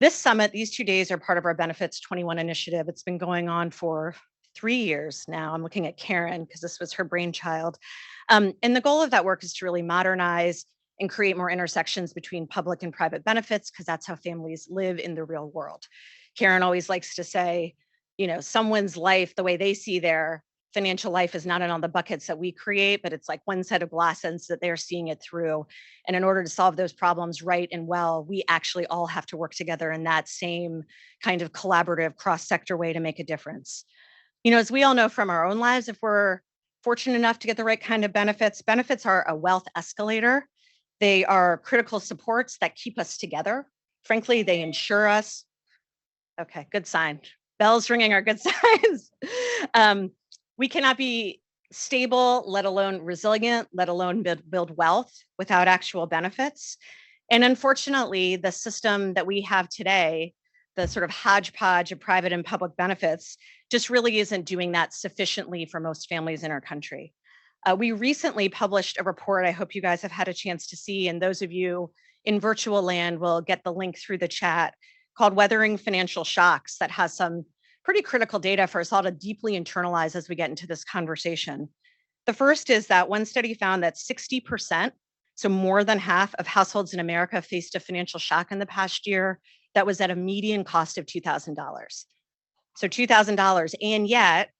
This summit, these 2 days are part of our Benefits 21 initiative. It's been going on for 3 years now. I'm looking at Karen because this was her brainchild. And the goal of that work is to really modernize and create more intersections between public and private benefits because that's how families live in the real world. Karen always likes to say, someone's life, the way they see their financial life is not in all the buckets that we create, but it's like one set of glasses that they're seeing it through. And in order to solve those problems right and well, we actually all have to work together in that same kind of collaborative cross-sector way to make a difference. As we all know from our own lives, if we're fortunate enough to get the right kind of benefits are a wealth escalator. They are critical supports that keep us together. Frankly, they insure us. Okay, good sign. Bells ringing are good signs. We cannot be stable, let alone resilient, let alone build wealth without actual benefits. And unfortunately, the system that we have today, the sort of hodgepodge of private and public benefits, just really isn't doing that sufficiently for most families in our country. We recently published a report I hope you guys have had a chance to see, and those of you in virtual land will get the link through the chat, called Weathering Financial Shocks, that has some pretty critical data for us all to deeply internalize as we get into this conversation. The first is that one study found that 60%, so more than half of households in America faced a financial shock in the past year that was at a median cost of $2,000. So $2,000, and yet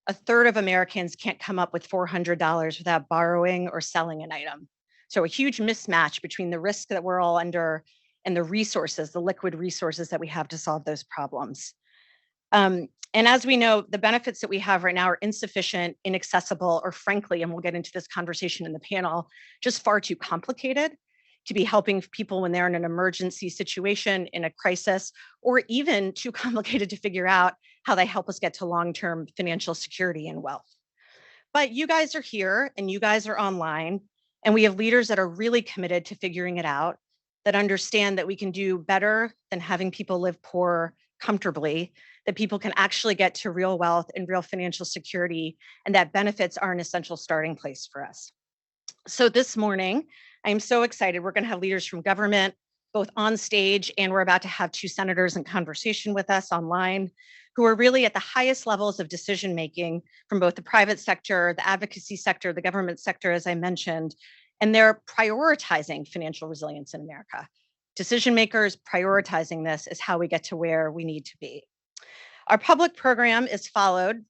a third of Americans can't come up with $400 without borrowing or selling an item. So a huge mismatch between the risk that we're all under and the resources, the liquid resources that we have to solve those problems. And as we know, the benefits that we have right now are insufficient, inaccessible, or frankly, and we'll get into this conversation in the panel, just far too complicated to be helping people when they're in an emergency situation, in a crisis, or even too complicated to figure out how they help us get to long-term financial security and wealth. But you guys are here and you guys are online, and we have leaders that are really committed to figuring it out, that understand that we can do better than having people live poor comfortably, that people can actually get to real wealth and real financial security, and that benefits are an essential starting place for us. So this morning, I'm so excited. We're going to have leaders from government, both on stage, and we're about to have 2 senators in conversation with us online, who are really at the highest levels of decision making from both the private sector, the advocacy sector, the government sector, as I mentioned, and they're prioritizing financial resilience in America. Decision makers prioritizing this is how we get to where we need to be. Our public program is followed,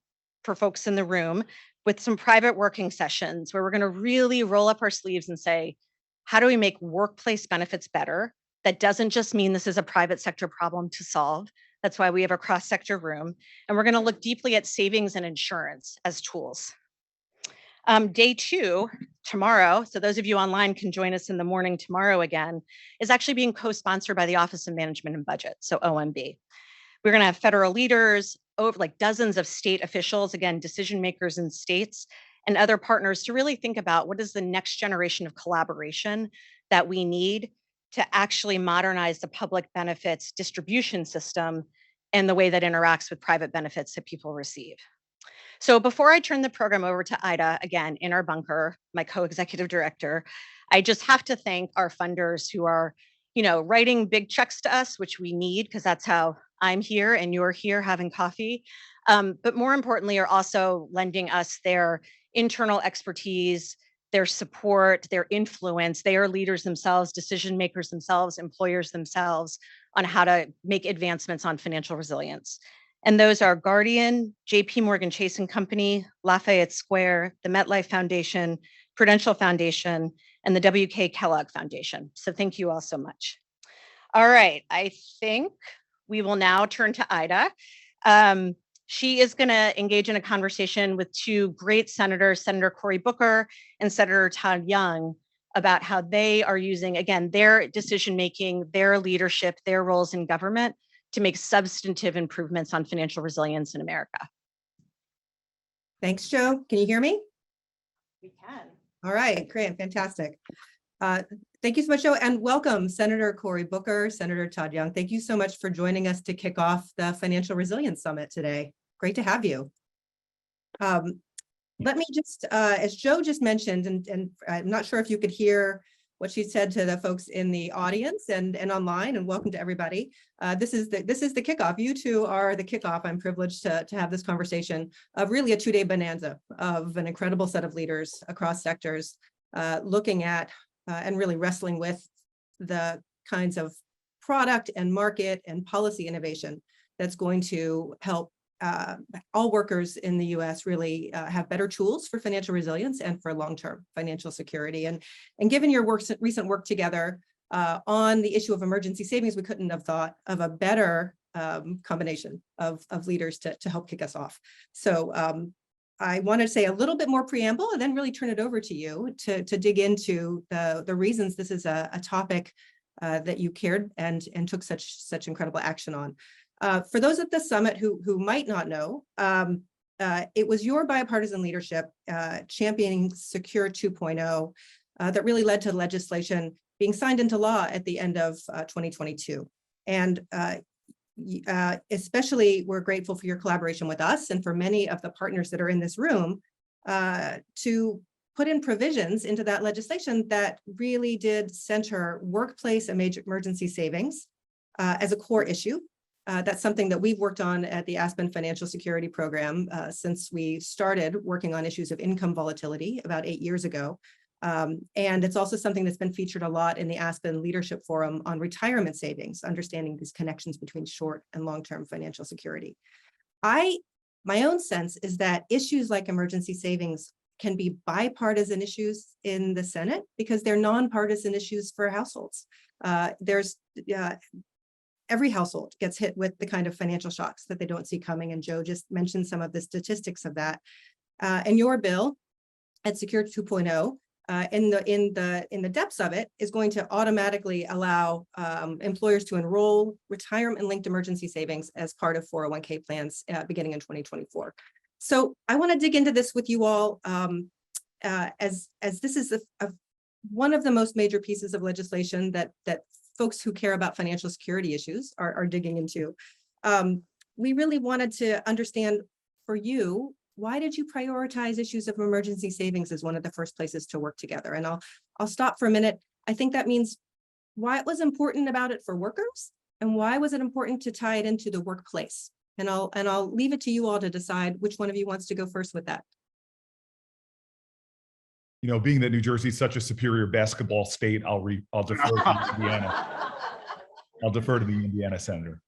for folks in the room, with some private working sessions where we're going to really roll up our sleeves and say, how do we make workplace benefits better? That doesn't just mean this is a private sector problem to solve. That's why we have a cross-sector room. And we're going to look deeply at savings and insurance as tools. Day 2, tomorrow, so those of you online can join us in the morning tomorrow again, is actually being co-sponsored by the Office of Management and Budget, so OMB. We're going to have federal leaders, over like dozens of state officials, again, decision makers in states, and other partners to really think about what is the next generation of collaboration that we need to actually modernize the public benefits distribution system and the way that interacts with private benefits that people receive. So before I turn the program over to Ida, again, in our bunker, my co-executive director, I just have to thank our funders who are, writing big checks to us, which we need because that's how I'm here and you're here having coffee. But more importantly, are also lending us their internal expertise, their support, their influence. They are leaders themselves, decision makers themselves, employers themselves on how to make advancements on financial resilience. And those are Guardian, JP Morgan Chase and Company, Lafayette Square, the MetLife Foundation, Prudential Foundation, and the W.K. Kellogg Foundation. So thank you all so much. All right, I think we will now turn to Ida. She is going to engage in a conversation with 2 great senators, Senator Cory Booker and Senator Todd Young, about how they are using, again, their decision-making, their leadership, their roles in government to make substantive improvements on financial resilience in America. Thanks, Jo. Can you hear me? We can. All right, great, fantastic. Thank you so much, Jo, and welcome, Senator Cory Booker, Senator Todd Young. Thank you so much for joining us to kick off the Financial Resilience Summit today. Great to have you. Let me just, as Jo just mentioned, and I'm not sure if you could hear what she said to the folks in the audience and online, and welcome to everybody. This is the kickoff. You two are the kickoff. I'm privileged to have this conversation of really a 2-day bonanza of an incredible set of leaders across sectors, looking at and really wrestling with the kinds of product and market and policy innovation that's going to help all workers in the US really have better tools for financial resilience and for long-term financial security. And given your recent work together on the issue of emergency savings, we couldn't have thought of a better combination of leaders to help kick us off. So I want to say a little bit more preamble and then really turn it over to you to dig into the reasons this is a topic that you cared and took such incredible action on. For those at the summit who might not know, it was your bipartisan leadership championing Secure 2.0 that really led to legislation being signed into law at the end of 2022. And especially we're grateful for your collaboration with us and for many of the partners that are in this room to put in provisions into that legislation that really did center workplace and major emergency savings as a core issue. That's something that we've worked on at the Aspen Financial Security Program since we started working on issues of income volatility about 8 years ago. And it's also something that's been featured a lot in the Aspen Leadership Forum on retirement savings, understanding these connections between short and long-term financial security. My own sense is that issues like emergency savings can be bipartisan issues in the Senate because they're nonpartisan issues for households. Every household gets hit with the kind of financial shocks that they don't see coming. And Joe just mentioned some of the statistics of that. And your bill at Secure 2.0, in the depths of it, is going to automatically allow employers to enroll retirement-linked emergency savings as part of 401k plans beginning in 2024. So I want to dig into this with you all as this is one of the most major pieces of legislation that folks who care about financial security issues are digging into. We really wanted to understand for you, why did you prioritize issues of emergency savings as one of the first places to work together? And I'll stop for a minute. I think that means why it was important about it for workers and why was it important to tie it into the workplace? And I'll leave it to you all to decide which one of you wants to go first with that. You know, being that New Jersey is such a superior basketball state, I'll defer to Indiana. I'll defer to the Indiana senator.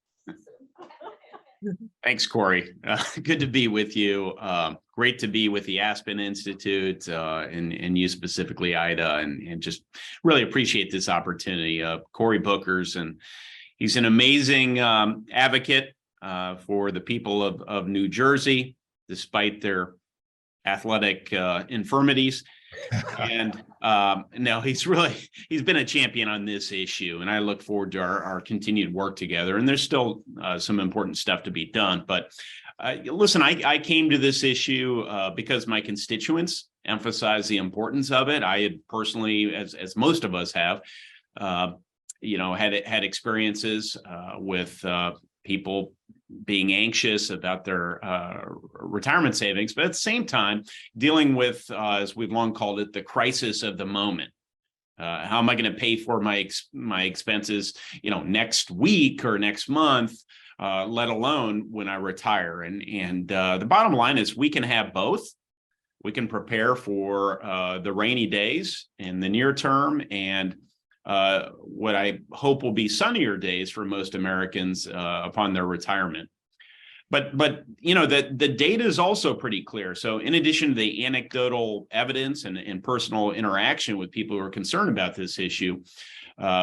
Thanks, Corey. Good to be with you. Great to be with the Aspen Institute and you specifically, Ida, and just really appreciate this opportunity. Cory Bookers, and he's an amazing advocate for the people of New Jersey, despite their athletic infirmities. And no, he's been a champion on this issue, and I look forward to our continued work together. And there's still some important stuff to be done. But listen, I came to this issue because my constituents emphasize the importance of it. I had personally, as most of us have, had experiences with people being anxious about their retirement savings, but at the same time, dealing with, as we've long called it, the crisis of the moment. How am I going to pay for my expenses, next week or next month, let alone when I retire? And the bottom line is we can have both. We can prepare for the rainy days in the near term and what I hope will be sunnier days for most Americans upon their retirement. But the data is also pretty clear. So in addition to the anecdotal evidence and personal interaction with people who are concerned about this issue,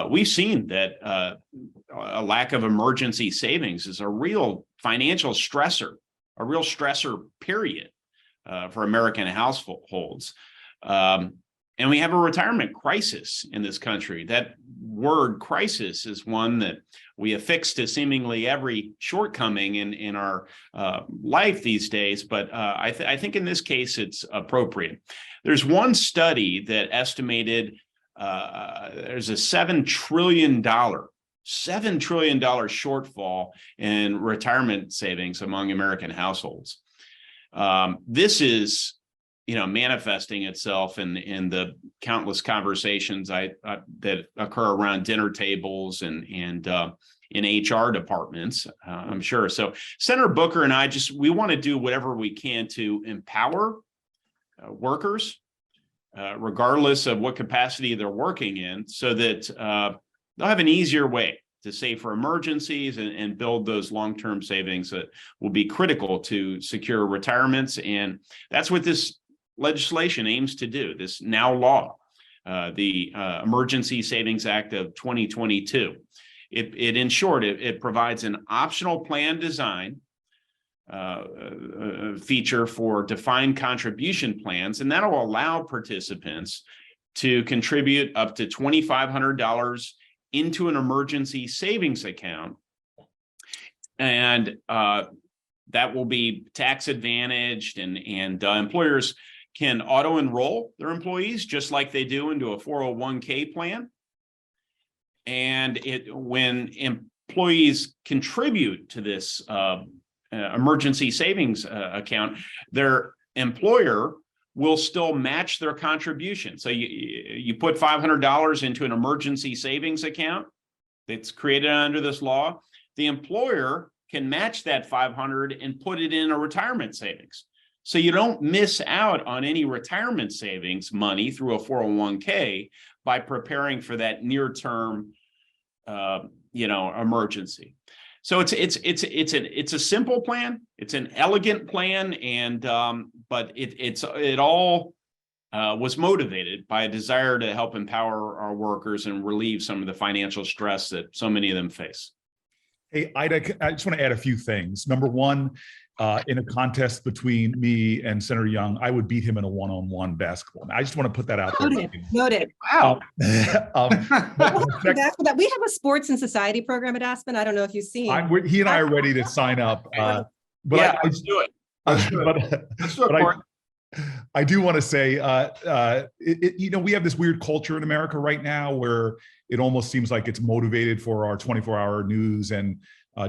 we've seen that a lack of emergency savings is a real financial stressor, period, for American households. And we have a retirement crisis in this country. That word crisis is one that we affix to seemingly every shortcoming in our life these days. But I think in this case, it's appropriate. There's one study that estimated there's a $7 trillion shortfall in retirement savings among American households. This is manifesting itself in the countless conversations that occur around dinner tables and in HR departments, I'm sure. So Senator Booker and we want to do whatever we can to empower workers, regardless of what capacity they're working in, so that they'll have an easier way to save for emergencies and build those long-term savings that will be critical to secure retirements. And that's what this legislation aims to do, this now law, the Emergency Savings Act of 2022. It in short, it provides an optional plan design feature for defined contribution plans, and that'll allow participants to contribute up to $2,500 into an emergency savings account. And that will be tax advantaged, and employers can auto enroll their employees just like they do into a 401k plan. And when employees contribute to this emergency savings account, their employer will still match their contribution. So you put $500 into an emergency savings account that's created under this law. The employer can match that $500 and put it in a retirement savings. So you don't miss out on any retirement savings money through a 401k by preparing for that near-term, emergency. So it's a simple plan. It's an elegant plan, and but it all was motivated by a desire to help empower our workers and relieve some of the financial stress that so many of them face. Hey, Ida, I just want to add a few things. Number one, in a contest between me and Senator Young, I would beat him in a one-on-one basketball. I just want to put that out there. Noted. Wow. We have a sports and society program at Aspen. I don't know if you've seen. He and I are ready to sign up. Let's do it. Let's do it. I do want to say, we have this weird culture in America right now where it almost seems like it's motivated for our 24-hour news and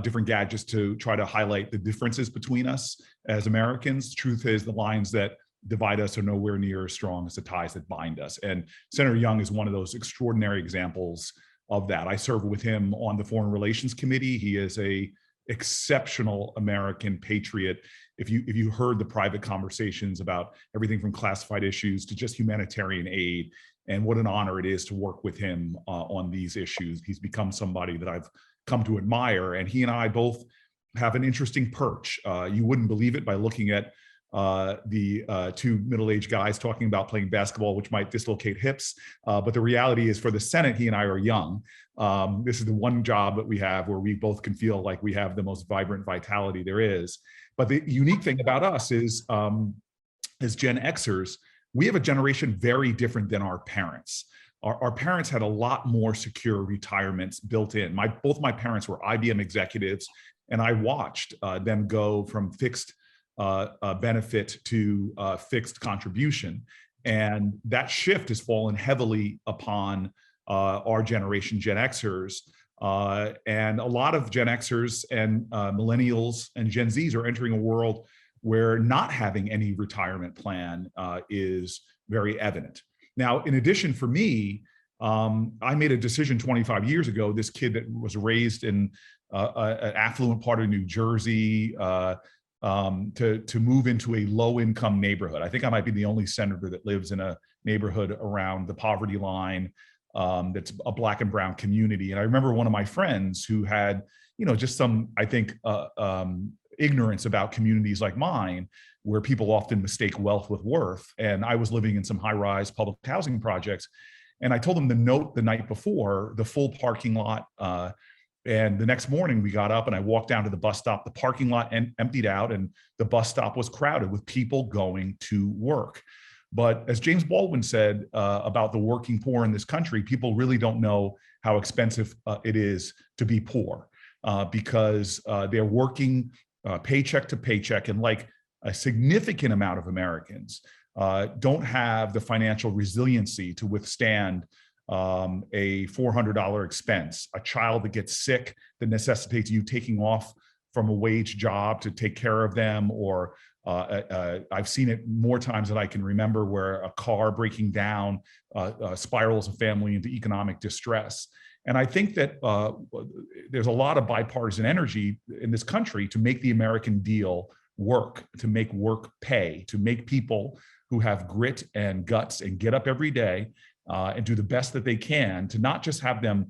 different gadgets to try to highlight the differences between us as Americans. Truth is, the lines that divide us are nowhere near as strong as the ties that bind us. And Senator Young is one of those extraordinary examples of that. I serve with him on the Foreign Relations Committee. He is a exceptional American patriot. If you heard the private conversations about everything from classified issues to just humanitarian aid, and what an honor it is to work with him on these issues. He's become somebody that I've come to admire, and he and I both have an interesting perch. You wouldn't believe it by looking at the two middle-aged guys talking about playing basketball, which might dislocate hips. But the reality is, for the Senate, he and I are young. This is the one job that we have where we both can feel like we have the most vibrant vitality there is. But the unique thing about us is, as Gen Xers, we have a generation very different than our parents. Our parents had a lot more secure retirements built in. Both my parents were IBM executives, and I watched them go from fixed benefit to fixed contribution. And that shift has fallen heavily upon our generation, Gen Xers. And a lot of Gen Xers and millennials and Gen Zs are entering a world where not having any retirement plan is very evident. Now, in addition, for me, I made a decision 25 years ago. This kid that was raised in an affluent part of New Jersey to move into a low-income neighborhood. I think I might be the only senator that lives in a neighborhood around the poverty line that's a Black and brown community. And I remember one of my friends who had, just some, I think, ignorance about communities like mine, where people often mistake wealth with worth. And I was living in some high-rise public housing projects. And I told him to note the night before the full parking lot. And the next morning we got up and I walked down to the bus stop. The parking lot emptied out and the bus stop was crowded with people going to work. But as James Baldwin said about the working poor in this country, people really don't know how expensive it is to be poor because they're working paycheck to paycheck. And like a significant amount of Americans don't have the financial resiliency to withstand a $400 expense, a child that gets sick that necessitates you taking off from a wage job to take care of them, or I've seen it more times than I can remember, where a car breaking down spirals a family into economic distress. And I think that there's a lot of bipartisan energy in this country to make the American deal work, to make work pay, to make people who have grit and guts and get up every day and do the best that they can, to not just have them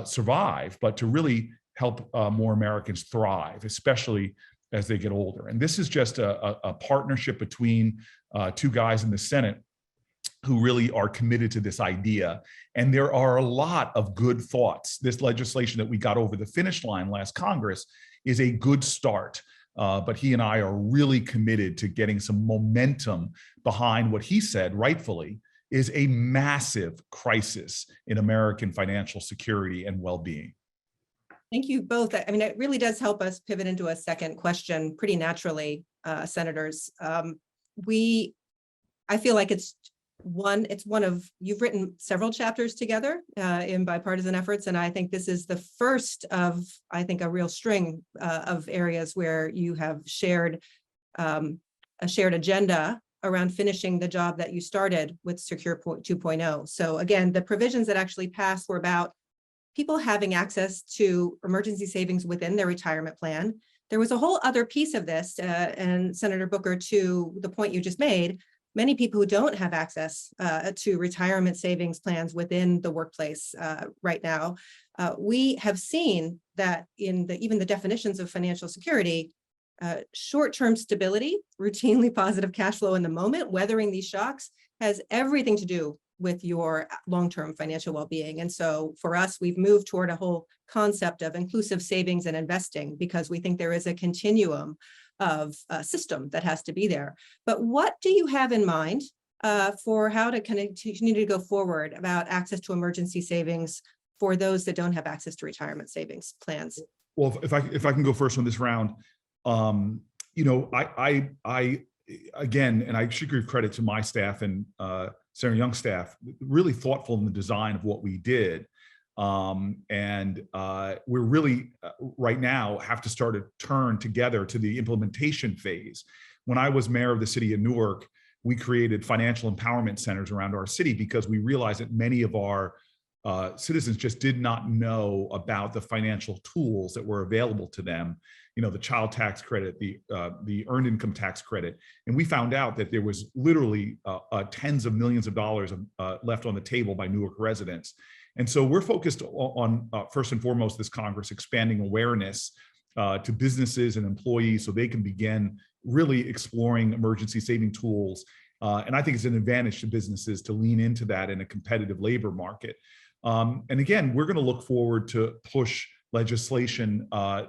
survive, but to really help more Americans thrive, especially as they get older. And this is just a partnership between two guys in the Senate who really are committed to this idea. And there are a lot of good thoughts. This legislation that we got over the finish line last Congress is a good start. But he and I are really committed to getting some momentum behind what he said, rightfully, is a massive crisis in American financial security and well-being. Thank you both. I mean, it really does help us pivot into a second question pretty naturally, senators. I feel like it's one of, you've written several chapters together in bipartisan efforts, and I think this is the first of, I think, a real string of areas where you have shared a shared agenda around finishing the job that you started with Secure 2.0. So again, the provisions that actually passed were about people having access to emergency savings within their retirement plan. There was a whole other piece of this, and Senator Booker, to the point you just made, many people who don't have access to retirement savings plans within the workplace right now. We have seen that in even the definitions of financial security, short-term stability, routinely positive cash flow in the moment, weathering these shocks, has everything to do with your long-term financial well-being. And so for us, we've moved toward a whole concept of inclusive savings and investing, because we think there is a continuum of a system that has to be there. But what do you have in mind for how to continue to go forward about access to emergency savings for those that don't have access to retirement savings plans? Well, if I can go first on this round, you know, I again, and I should give credit to my staff and Senator Young's staff, really thoughtful in the design of what we did. We're really right now have to start to turn together to the implementation phase. When I was mayor of the city of Newark, we created financial empowerment centers around our city because we realized that many of our citizens just did not know about the financial tools that were available to them. You know, the child tax credit, the earned income tax credit. And we found out that there was literally tens of millions of dollars left on the table by Newark residents. And so we're focused on first and foremost, this Congress expanding awareness to businesses and employees so they can begin really exploring emergency saving tools. And I think it's an advantage to businesses to lean into that in a competitive labor market. And again, we're going to look forward to push legislation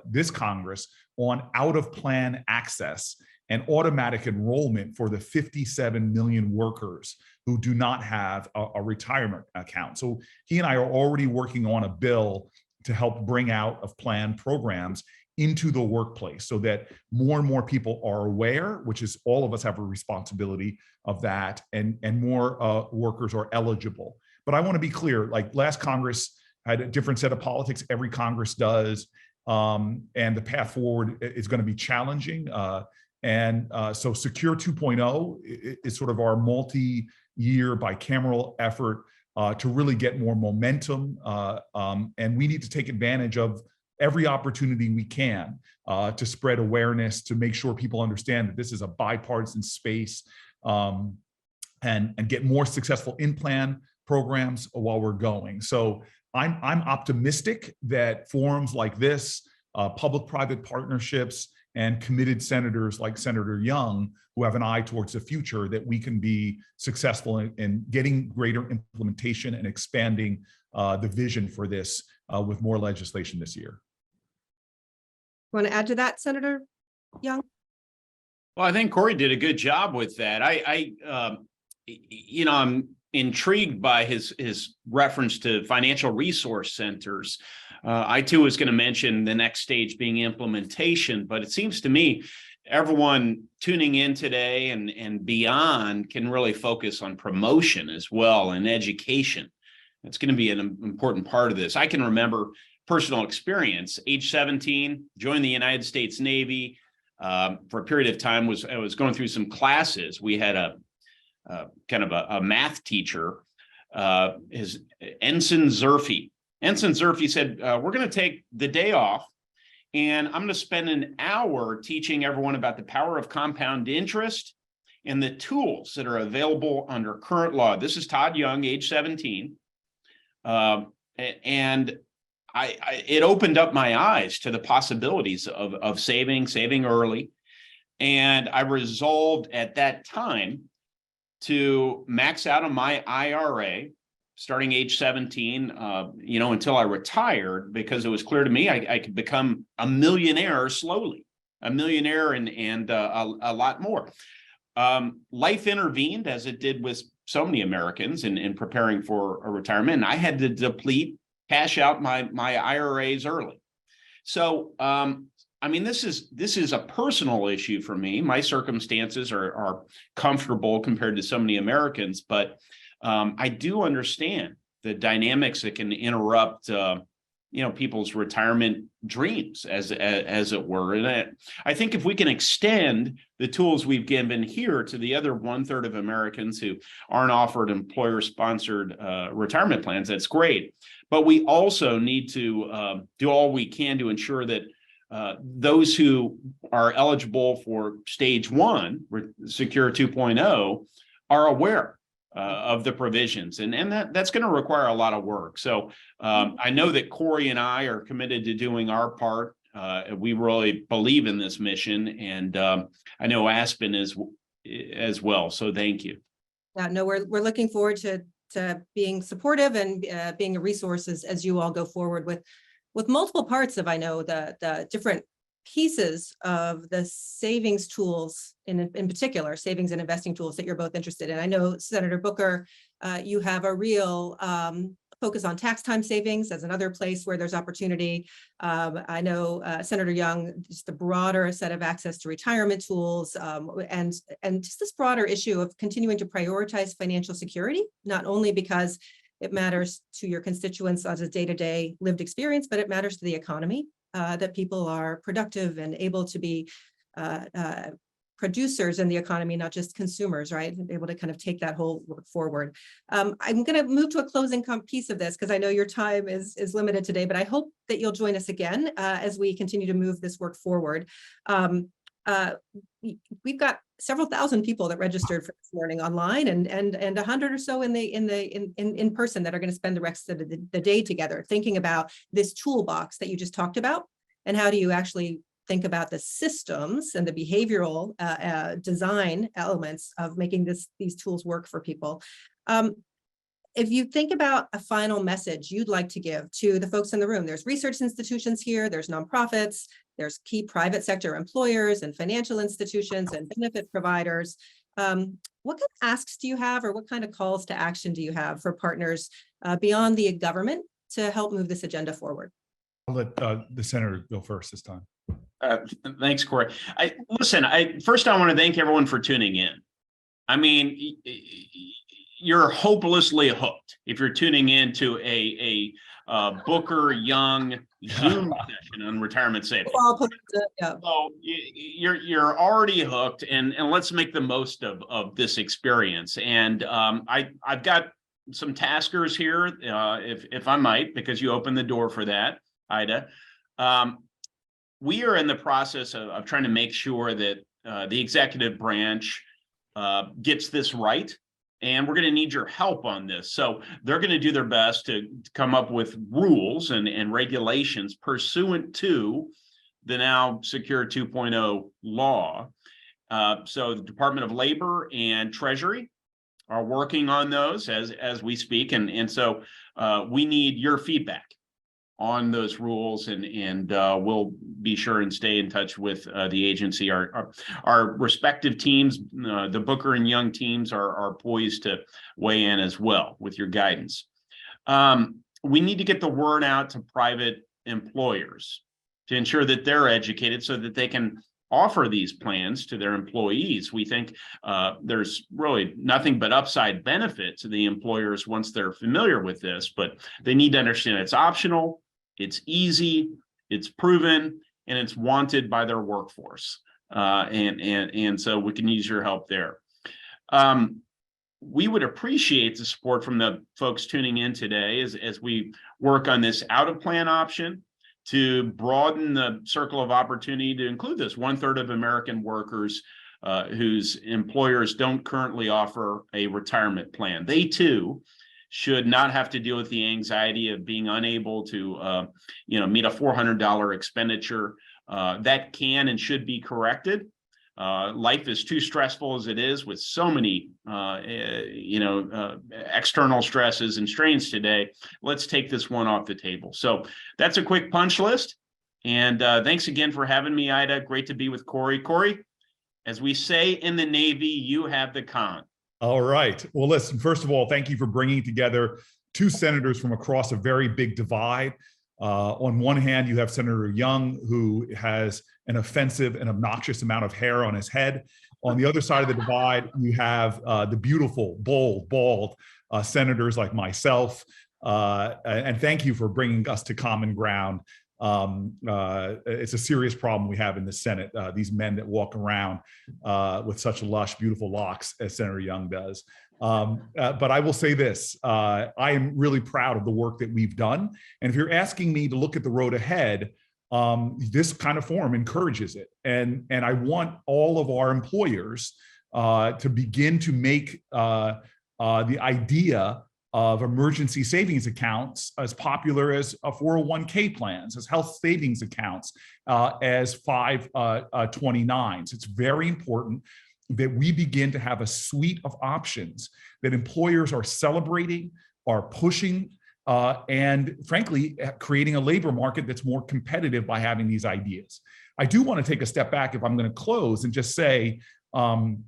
this Congress on out-of-plan access and automatic enrollment for the 57 million workers who do not have a retirement account. So he and I are already working on a bill to help bring out-of-plan programs into the workplace so that more and more people are aware, which is all of us have a responsibility of that, and more workers are eligible. But I want to be clear, like last Congress had a different set of politics, every Congress does, and the path forward is going to be challenging. So Secure 2.0 is sort of our multi-year bicameral effort to really get more momentum. And we need to take advantage of every opportunity we can to spread awareness, to make sure people understand that this is a bipartisan space, and get more successful in-plan programs while we're going. So I'm optimistic that forums like this, public-private partnerships, and committed senators like Senator Young, who have an eye towards the future, that we can be successful in getting greater implementation and expanding the vision for this with more legislation this year. Want to add to that, Senator Young? Well, I think Corey did a good job with that. You know, I'm intrigued by his reference to financial resource centers. I too was going to mention the next stage being implementation, but it seems to me everyone tuning in today and beyond can really focus on promotion as well and education. It's going to be an important part of this. I can remember personal experience. Age 17, joined the United States Navy. For a period of time, I was going through some classes. We had a kind of a math teacher, his Ensign Zerfy. Ensign Zerfy said, we're going to take the day off, and I'm going to spend an hour teaching everyone about the power of compound interest and the tools that are available under current law. This is Todd Young, age 17. And it opened up my eyes to the possibilities of saving early. And I resolved at that time to max out on my IRA starting age 17, until I retired, because it was clear to me I could become a millionaire slowly, a millionaire and a lot more. Life intervened, as it did with so many Americans in preparing for a retirement. And I had to cash out my IRAs early. So, this is a personal issue for me. My circumstances are comfortable compared to so many Americans, but I do understand the dynamics that can interrupt, people's retirement dreams, as it were. And I think if we can extend the tools we've given here to the other 1/3 of Americans who aren't offered employer-sponsored retirement plans, that's great. But we also need to do all we can to ensure that those who are eligible for stage 1, Secure 2.0, are aware of the provisions, and that's going to require a lot of work. So I know that Corey and I are committed to doing our part. We really believe in this mission, and I know Aspen is as well. So thank you. Yeah, no, we're looking forward to being supportive and being a resource as you all go forward with multiple parts of, I know, the different pieces of the savings tools, in particular, savings and investing tools that you're both interested in. I know, Senator Booker, you have a real focus on tax time savings as another place where there's opportunity. I know Senator Young, just the broader set of access to retirement tools, and just this broader issue of continuing to prioritize financial security, not only because it matters to your constituents as a day-to-day lived experience, but it matters to the economy, that people are productive and able to be producers in the economy, not just consumers, right? Able to kind of take that whole work forward. I'm going to move to a closing piece of this because I know your time is limited today, but I hope that you'll join us again as we continue to move this work forward. We've got several thousand people that registered for this morning online, and 100 or so in person that are going to spend the rest of the day together thinking about this toolbox that you just talked about, and how do you actually think about the systems and the behavioral design elements of making these tools work for people. If you think about a final message you'd like to give to the folks in the room, there's research institutions here, there's nonprofits, there's key private sector employers and financial institutions and benefit providers. What kind of asks do you have, or what kind of calls to action do you have for partners beyond the government to help move this agenda forward? I'll let the senator go first this time. Thanks, Corey. First I want to thank everyone for tuning in. I mean, you're hopelessly hooked if you're tuning into a Booker Young Zoom session on retirement savings. So you're already hooked, and let's make the most of this experience. And I've got some taskers here, if I might, because you opened the door for that, Ida. We are in the process of trying to make sure that the executive branch gets this right. And we're going to need your help on this. So they're going to do their best to come up with rules and regulations pursuant to the now Secure 2.0 law. So the Department of Labor and Treasury are working on those as we speak. And so we need your feedback on those rules, and we'll be sure and stay in touch with the agency. Our respective teams, the Booker and Young teams, are poised to weigh in as well with your guidance. We need to get the word out to private employers to ensure that they're educated so that they can offer these plans to their employees. We think there's really nothing but upside benefit to the employers once they're familiar with this, but they need to understand it's optional. It's easy, it's proven, and it's wanted by their workforce. And so we can use your help there. We would appreciate the support from the folks tuning in today as we work on this out-of-plan option to broaden the circle of opportunity to include this 1/3 of American workers whose employers don't currently offer a retirement plan. They too should not have to deal with the anxiety of being unable to meet a $400 expenditure. That can and should be corrected. Life is too stressful as it is, with so many external stresses and strains today. Let's take this one off the table. So that's a quick punch list. And thanks again for having me, Ida. Great to be with Corey. Corey, as we say in the Navy, you have the con. All right. Well, listen, first of all, thank you for bringing together two senators from across a very big divide. On one hand, you have Senator Young, who has an offensive and obnoxious amount of hair on his head. On the other side of the divide, you have the beautiful, bold, bald senators like myself. And thank you for bringing us to common ground. It's a serious problem we have in the Senate, these men that walk around with such lush, beautiful locks as Senator Young does. But I will say this, I am really proud of the work that we've done. And if you're asking me to look at the road ahead, this kind of forum encourages it. And I want all of our employers to begin to make the idea of emergency savings accounts as popular as 401k plans, as health savings accounts, as 529s. It's very important that we begin to have a suite of options that employers are celebrating, are pushing, and frankly, creating a labor market that's more competitive by having these ideas. I do want to take a step back if I'm going to close and just say, I'm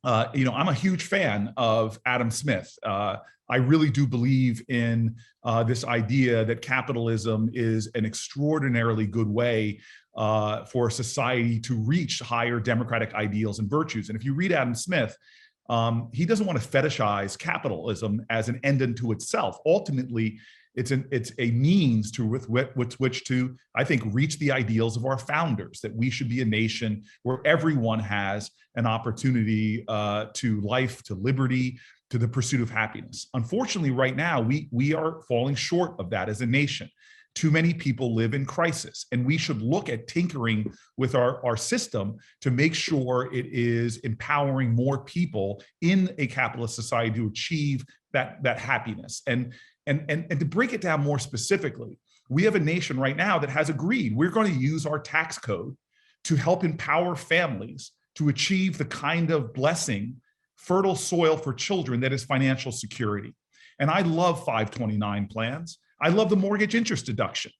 a huge fan of Adam Smith. I really do believe in this idea that capitalism is an extraordinarily good way for society to reach higher democratic ideals and virtues. And if you read Adam Smith, he doesn't want to fetishize capitalism as an end unto itself. Ultimately, it's a means to with which to, I think, reach the ideals of our founders, that we should be a nation where everyone has an opportunity to life, to liberty, to the pursuit of happiness. Unfortunately, right now, we are falling short of that as a nation. Too many people live in crisis, and we should look at tinkering with our system to make sure it is empowering more people in a capitalist society to achieve that happiness. And to break it down more specifically, we have a nation right now that has agreed we're going to use our tax code to help empower families to achieve the kind of blessing, fertile soil for children that is financial security. And I love 529 plans. I love the mortgage interest deduction.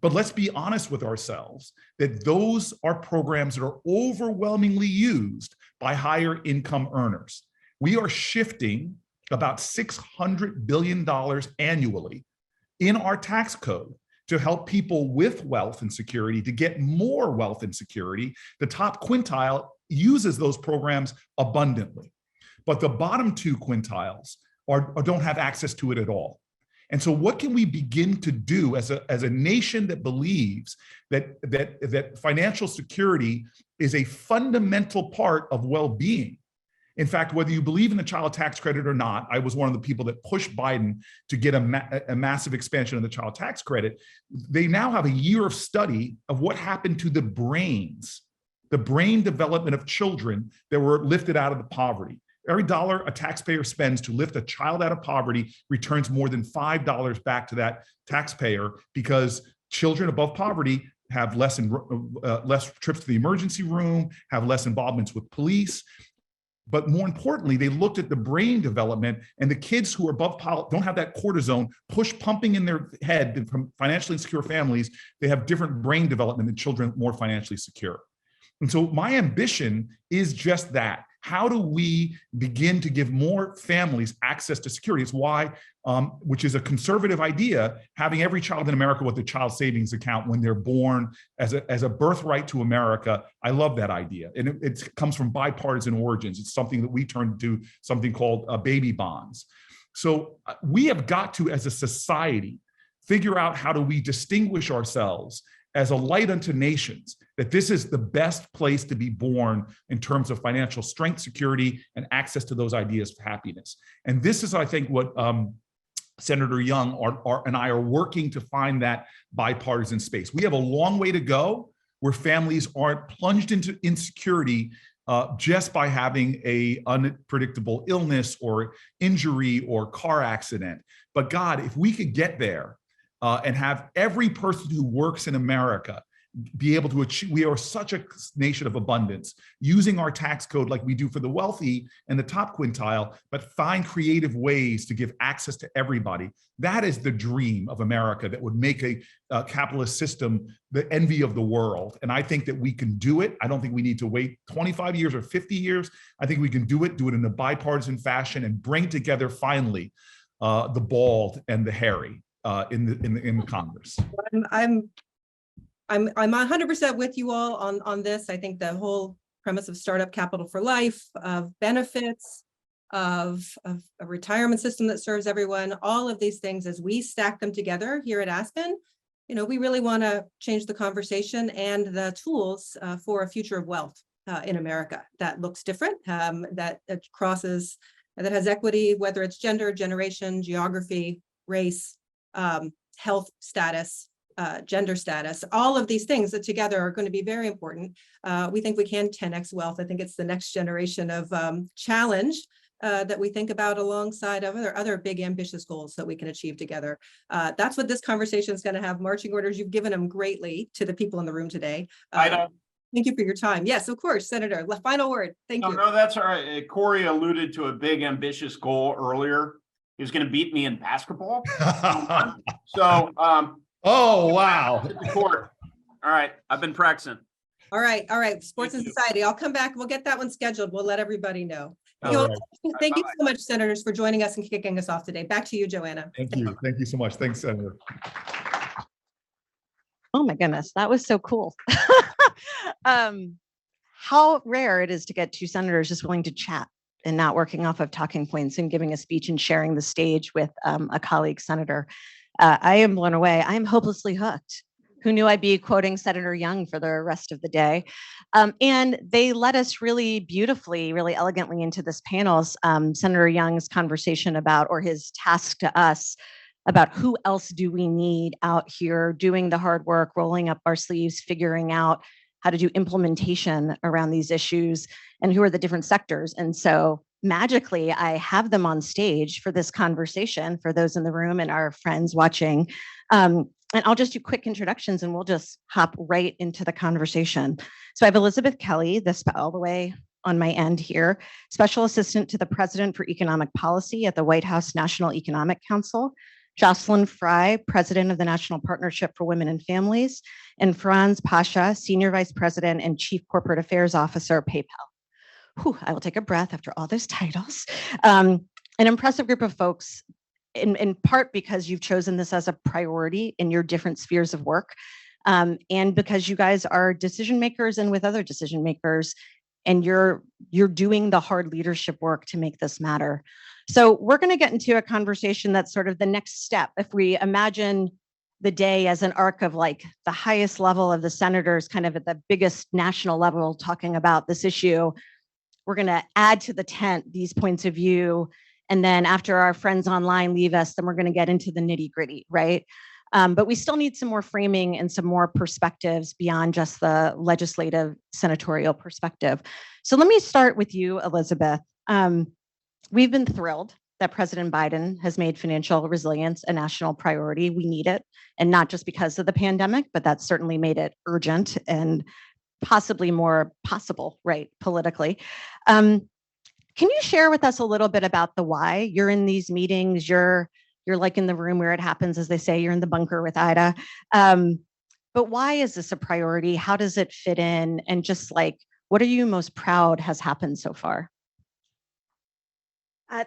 But let's be honest with ourselves that those are programs that are overwhelmingly used by higher income earners. We are shifting about $600 billion annually in our tax code to help people with wealth and security to get more wealth and security. The top quintile uses those programs abundantly, but the bottom two quintiles don't have access to it at all. And so what can we begin to do as a nation that believes that financial security is a fundamental part of well-being? In fact, whether you believe in the child tax credit or not, I was one of the people that pushed Biden to get a massive expansion of the child tax credit. They now have a year of study of what happened to the brain development of children that were lifted out of the poverty. Every dollar a taxpayer spends to lift a child out of poverty returns more than $5 back to that taxpayer, because children above poverty have less trips to the emergency room, have less involvements with police. But more importantly, they looked at the brain development, and the kids who are above poverty don't have that cortisone push pumping in their head from financially insecure families. They have different brain development than children more financially secure. And so my ambition is just that. How do we begin to give more families access to security? It's why, which is a conservative idea, having every child in America with a child savings account when they're born as a birthright to America. I love that idea. And it comes from bipartisan origins. It's something that we turned to something called baby bonds. So we have got to, as a society, figure out how do we distinguish ourselves as a light unto nations, that this is the best place to be born in terms of financial strength, security, and access to those ideas of happiness. And this is, I think, what Senator Young and I are working to find that bipartisan space. We have a long way to go where families aren't plunged into insecurity just by having a unpredictable illness or injury or car accident. But God, if we could get there and have every person who works in America be able to achieve, we are such a nation of abundance, using our tax code like we do for the wealthy and the top quintile, but find creative ways to give access to everybody. That is the dream of America that would make a capitalist system the envy of the world. And I think that we can do it. I don't think we need to wait 25 years or 50 years. I think we can do it in a bipartisan fashion and bring together finally the bald and the hairy in the Congress. I'm 100% with you all on this. I think the whole premise of Startup Capital for Life, of benefits, of a retirement system that serves everyone, all of these things, as we stack them together here at Aspen, we really want to change the conversation and the tools for a future of wealth in America that looks different, that crosses, that has equity, whether it's gender, generation, geography, race, health status, gender status, all of these things that together are going to be very important. We think we can 10x wealth. I think it's the next generation of challenge that we think about alongside of other big ambitious goals that we can achieve together. That's what this conversation is going to have. Marching orders, you've given them greatly to the people in the room today. Thank you for your time. Yes, of course, Senator. Final word. Thank you. No, that's all right. Corey alluded to a big ambitious goal earlier. He was going to beat me in basketball. So, oh, wow. Court. All right. I've been practicing. All right. Sports and Society. I'll come back. We'll get that one scheduled. We'll let everybody know. Thank you so much, Senators, for joining us and kicking us off today. Back to you, Joanna. Thank you. Thank you so much. Thanks, Senator. Oh my goodness, that was so cool. How rare it is to get two senators just willing to chat and not working off of talking points and giving a speech and sharing the stage with a colleague senator. I am blown away. I am hopelessly hooked. Who knew I'd be quoting Senator Young for the rest of the day? And they led us really beautifully, really elegantly into this panel's Senator Young's conversation about, or his task to us, about who else do we need out here doing the hard work, rolling up our sleeves, figuring out how to do implementation around these issues, and who are the different sectors. And so magically, I have them on stage for this conversation for those in the room and our friends watching. And I'll just do quick introductions and we'll just hop right into the conversation. So I have Elizabeth Kelly, this all the way on my end here, Special Assistant to the President for Economic Policy at the White House National Economic Council, Jocelyn Fry, President of the National Partnership for Women and Families, and Franz Pasha, Senior Vice President and Chief Corporate Affairs Officer, PayPal. Whew, I will take a breath after all those titles. An impressive group of folks, in part because you've chosen this as a priority in your different spheres of work, and because you guys are decision makers and with other decision makers, and you're doing the hard leadership work to make this matter. So we're going to get into a conversation that's sort of the next step. If we imagine the day as an arc of like the highest level of the senators, kind of at the biggest national level, talking about this issue, we're going to add to the tent these points of view. And then after our friends online leave us, then we're going to get into the nitty gritty, right? But we still need some more framing and some more perspectives beyond just the legislative senatorial perspective. So let me start with you, Elizabeth. We've been thrilled that President Biden has made financial resilience a national priority. We need it, and not just because of the pandemic, but that's certainly made it urgent and possibly more possible, right, politically. Can you share with us a little bit about the why? You're in these meetings, you're like in the room where it happens, as they say, you're in the bunker with Ida. But why is this a priority? How does it fit in? And just like, what are you most proud has happened so far?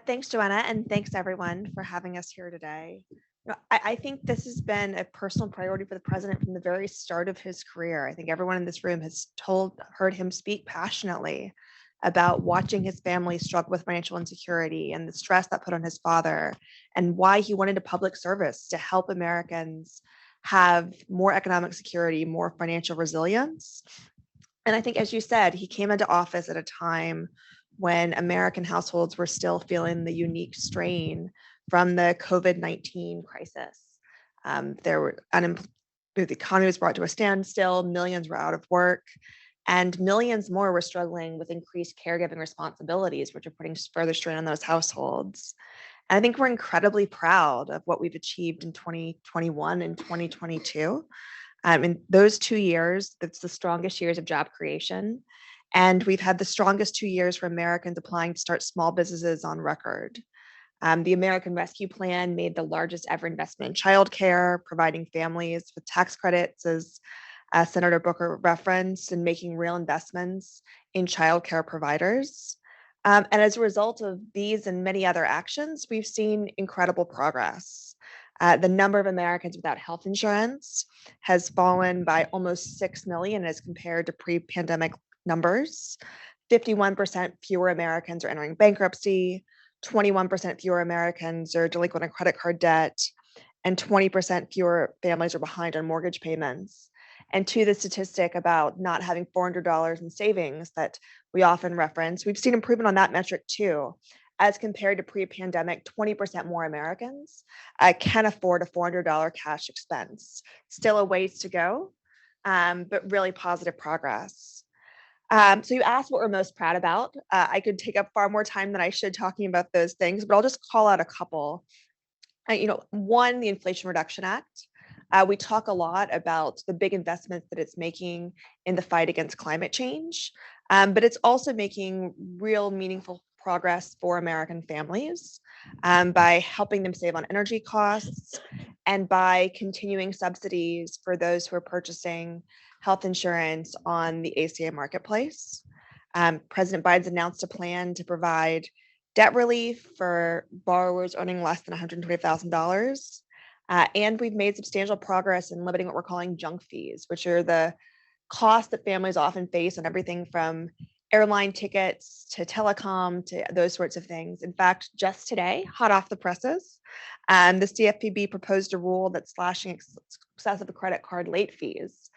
Thanks, Joanna, and thanks everyone for having us here today. I think this has been a personal priority for the president from the very start of his career. I think everyone in this room has heard him speak passionately about watching his family struggle with financial insecurity and the stress that put on his father, and why he went into public service to help Americans have more economic security, more financial resilience. And I think, as you said, he came into office at a time when American households were still feeling the unique strain from the COVID-19 crisis. There were the economy was brought to a standstill, millions were out of work, and millions more were struggling with increased caregiving responsibilities, which are putting further strain on those households. And I think we're incredibly proud of what we've achieved in 2021 and 2022. In those 2 years, that's the strongest years of job creation. And we've had the strongest 2 years for Americans applying to start small businesses on record. The American Rescue Plan made the largest ever investment in childcare, providing families with tax credits, as Senator Booker referenced, and making real investments in childcare providers. And as a result of these and many other actions, we've seen incredible progress. The number of Americans without health insurance has fallen by almost 6 million as compared to pre-pandemic numbers. 51% fewer Americans are entering bankruptcy, 21% fewer Americans are delinquent on credit card debt, and 20% fewer families are behind on mortgage payments. And to the statistic about not having $400 in savings that we often reference, we've seen improvement on that metric too. As compared to pre-pandemic, 20% more Americans can afford a $400 cash expense. Still a ways to go, but really positive progress. So you asked what we're most proud about. I could take up far more time than I should talking about those things, but I'll just call out a couple. One, the Inflation Reduction Act. We talk a lot about the big investments that it's making in the fight against climate change, but it's also making real meaningful progress for American families by helping them save on energy costs and by continuing subsidies for those who are purchasing health insurance on the ACA marketplace. President Biden's announced a plan to provide debt relief for borrowers earning less than $120,000. And we've made substantial progress in limiting what we're calling junk fees, which are the costs that families often face on everything from airline tickets to telecom to those sorts of things. In fact, just today, hot off the presses, the CFPB proposed a rule that's slashing excessive credit card late fees.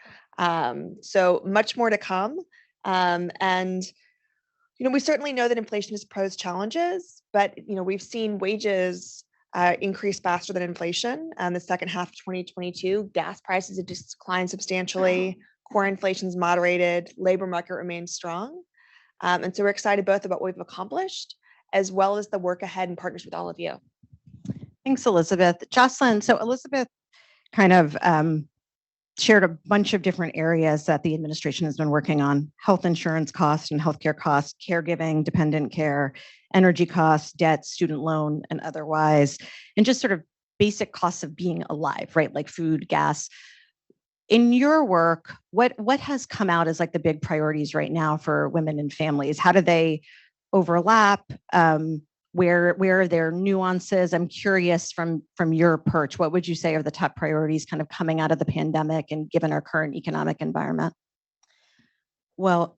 So much more to come. And we certainly know that inflation has posed challenges, but we've seen wages increase faster than inflation. The second half of 2022, gas prices have declined substantially. Core inflation's moderated. Labor market remains strong. And so we're excited both about what we've accomplished, as well as the work ahead in partnership with all of you. Thanks, Elizabeth. Jocelyn, so Elizabeth kind of shared a bunch of different areas that the administration has been working on: health insurance costs and healthcare costs, caregiving, dependent care, energy costs, debt, student loan, and otherwise, and just sort of basic costs of being alive, right? Like food, gas. In your work, what has come out as like the big priorities right now for women and families? How do they overlap? Where are there nuances? I'm curious from your perch, what would you say are the top priorities kind of coming out of the pandemic and given our current economic environment? Well,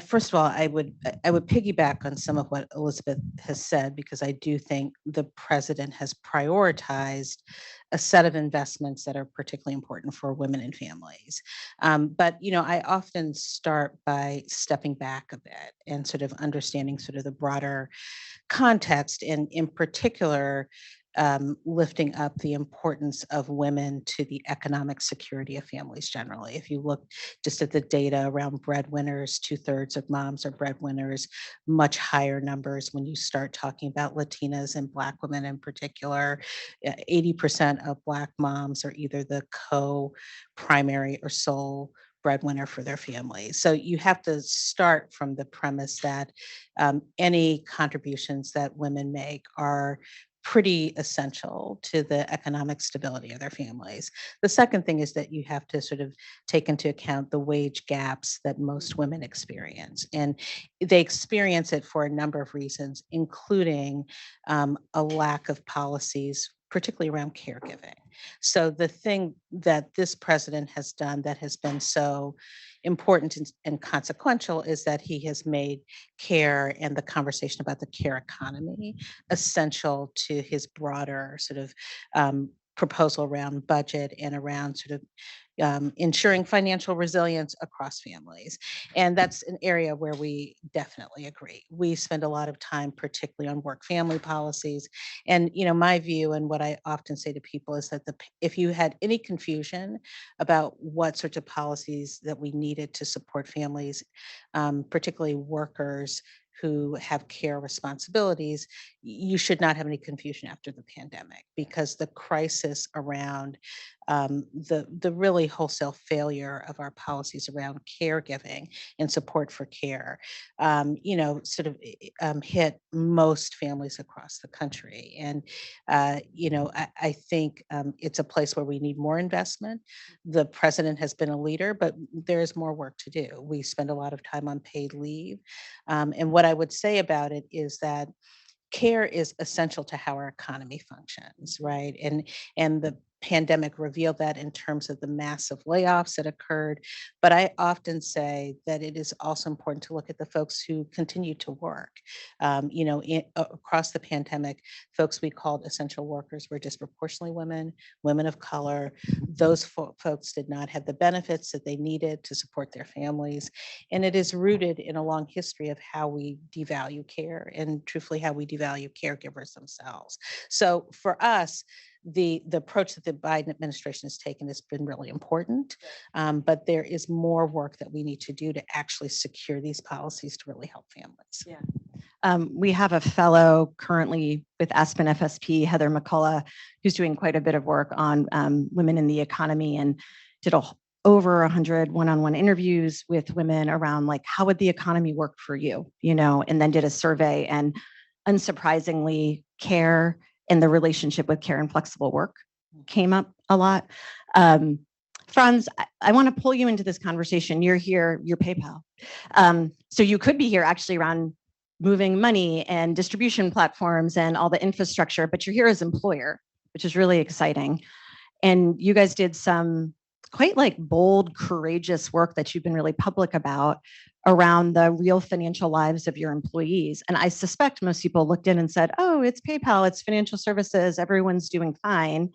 first of all, I would piggyback on some of what Elizabeth has said, because I do think the president has prioritized a set of investments that are particularly important for women and families. But I often start by stepping back a bit and sort of understanding sort of the broader context, and in particular, lifting up the importance of women to the economic security of families generally. If you look just at the data around breadwinners, 2/3 of moms are breadwinners, much higher numbers when you start talking about Latinas and Black women in particular. 80% of Black moms are either the co-primary or sole breadwinner for their families. So you have to start from the premise that any contributions that women make are pretty essential to the economic stability of their families. The second thing is that you have to sort of take into account the wage gaps that most women experience. And they experience it for a number of reasons, including a lack of policies, particularly around caregiving. So the thing that this president has done that has been so important and consequential is that he has made care and the conversation about the care economy essential to his broader sort of proposal around budget and around sort of ensuring financial resilience across families. And that's an area where we definitely agree. We spend a lot of time, particularly on work family policies. And, my view and what I often say to people is that if you had any confusion about what sorts of policies that we needed to support families, particularly workers who have care responsibilities, you should not have any confusion after the pandemic, because the crisis around the really wholesale failure of our policies around caregiving and support for care, hit most families across the country. And, I think it's a place where we need more investment. The president has been a leader, but there is more work to do. We spend a lot of time on paid leave. And what I would say about it is that care is essential to how our economy functions, right? And the pandemic revealed that in terms of the massive layoffs that occurred. But I often say that it is also important to look at the folks who continue to work. Across the pandemic, folks we called essential workers were disproportionately women of color. Those folks did not have the benefits that they needed to support their families. And it is rooted in a long history of how we devalue care and truthfully how we devalue caregivers themselves. So for us, the approach that the Biden administration has taken has been really important, but there is more work that we need to do to actually secure these policies to really help families. Yeah. We have a fellow currently with Aspen FSP, Heather McCullough, who's doing quite a bit of work on women in the economy and did over 100 one-on-one interviews with women around like, how would the economy work for you, and then did a survey, and unsurprisingly, care and the relationship with care and flexible work came up a lot. Franz, I want to pull you into this conversation. You're here, you're PayPal. So you could be here actually around moving money and distribution platforms and all the infrastructure, but you're here as employer, which is really exciting. And you guys did some quite like bold, courageous work that you've been really public about around the real financial lives of your employees. And I suspect most people looked in and said, oh, it's PayPal, it's financial services, everyone's doing fine,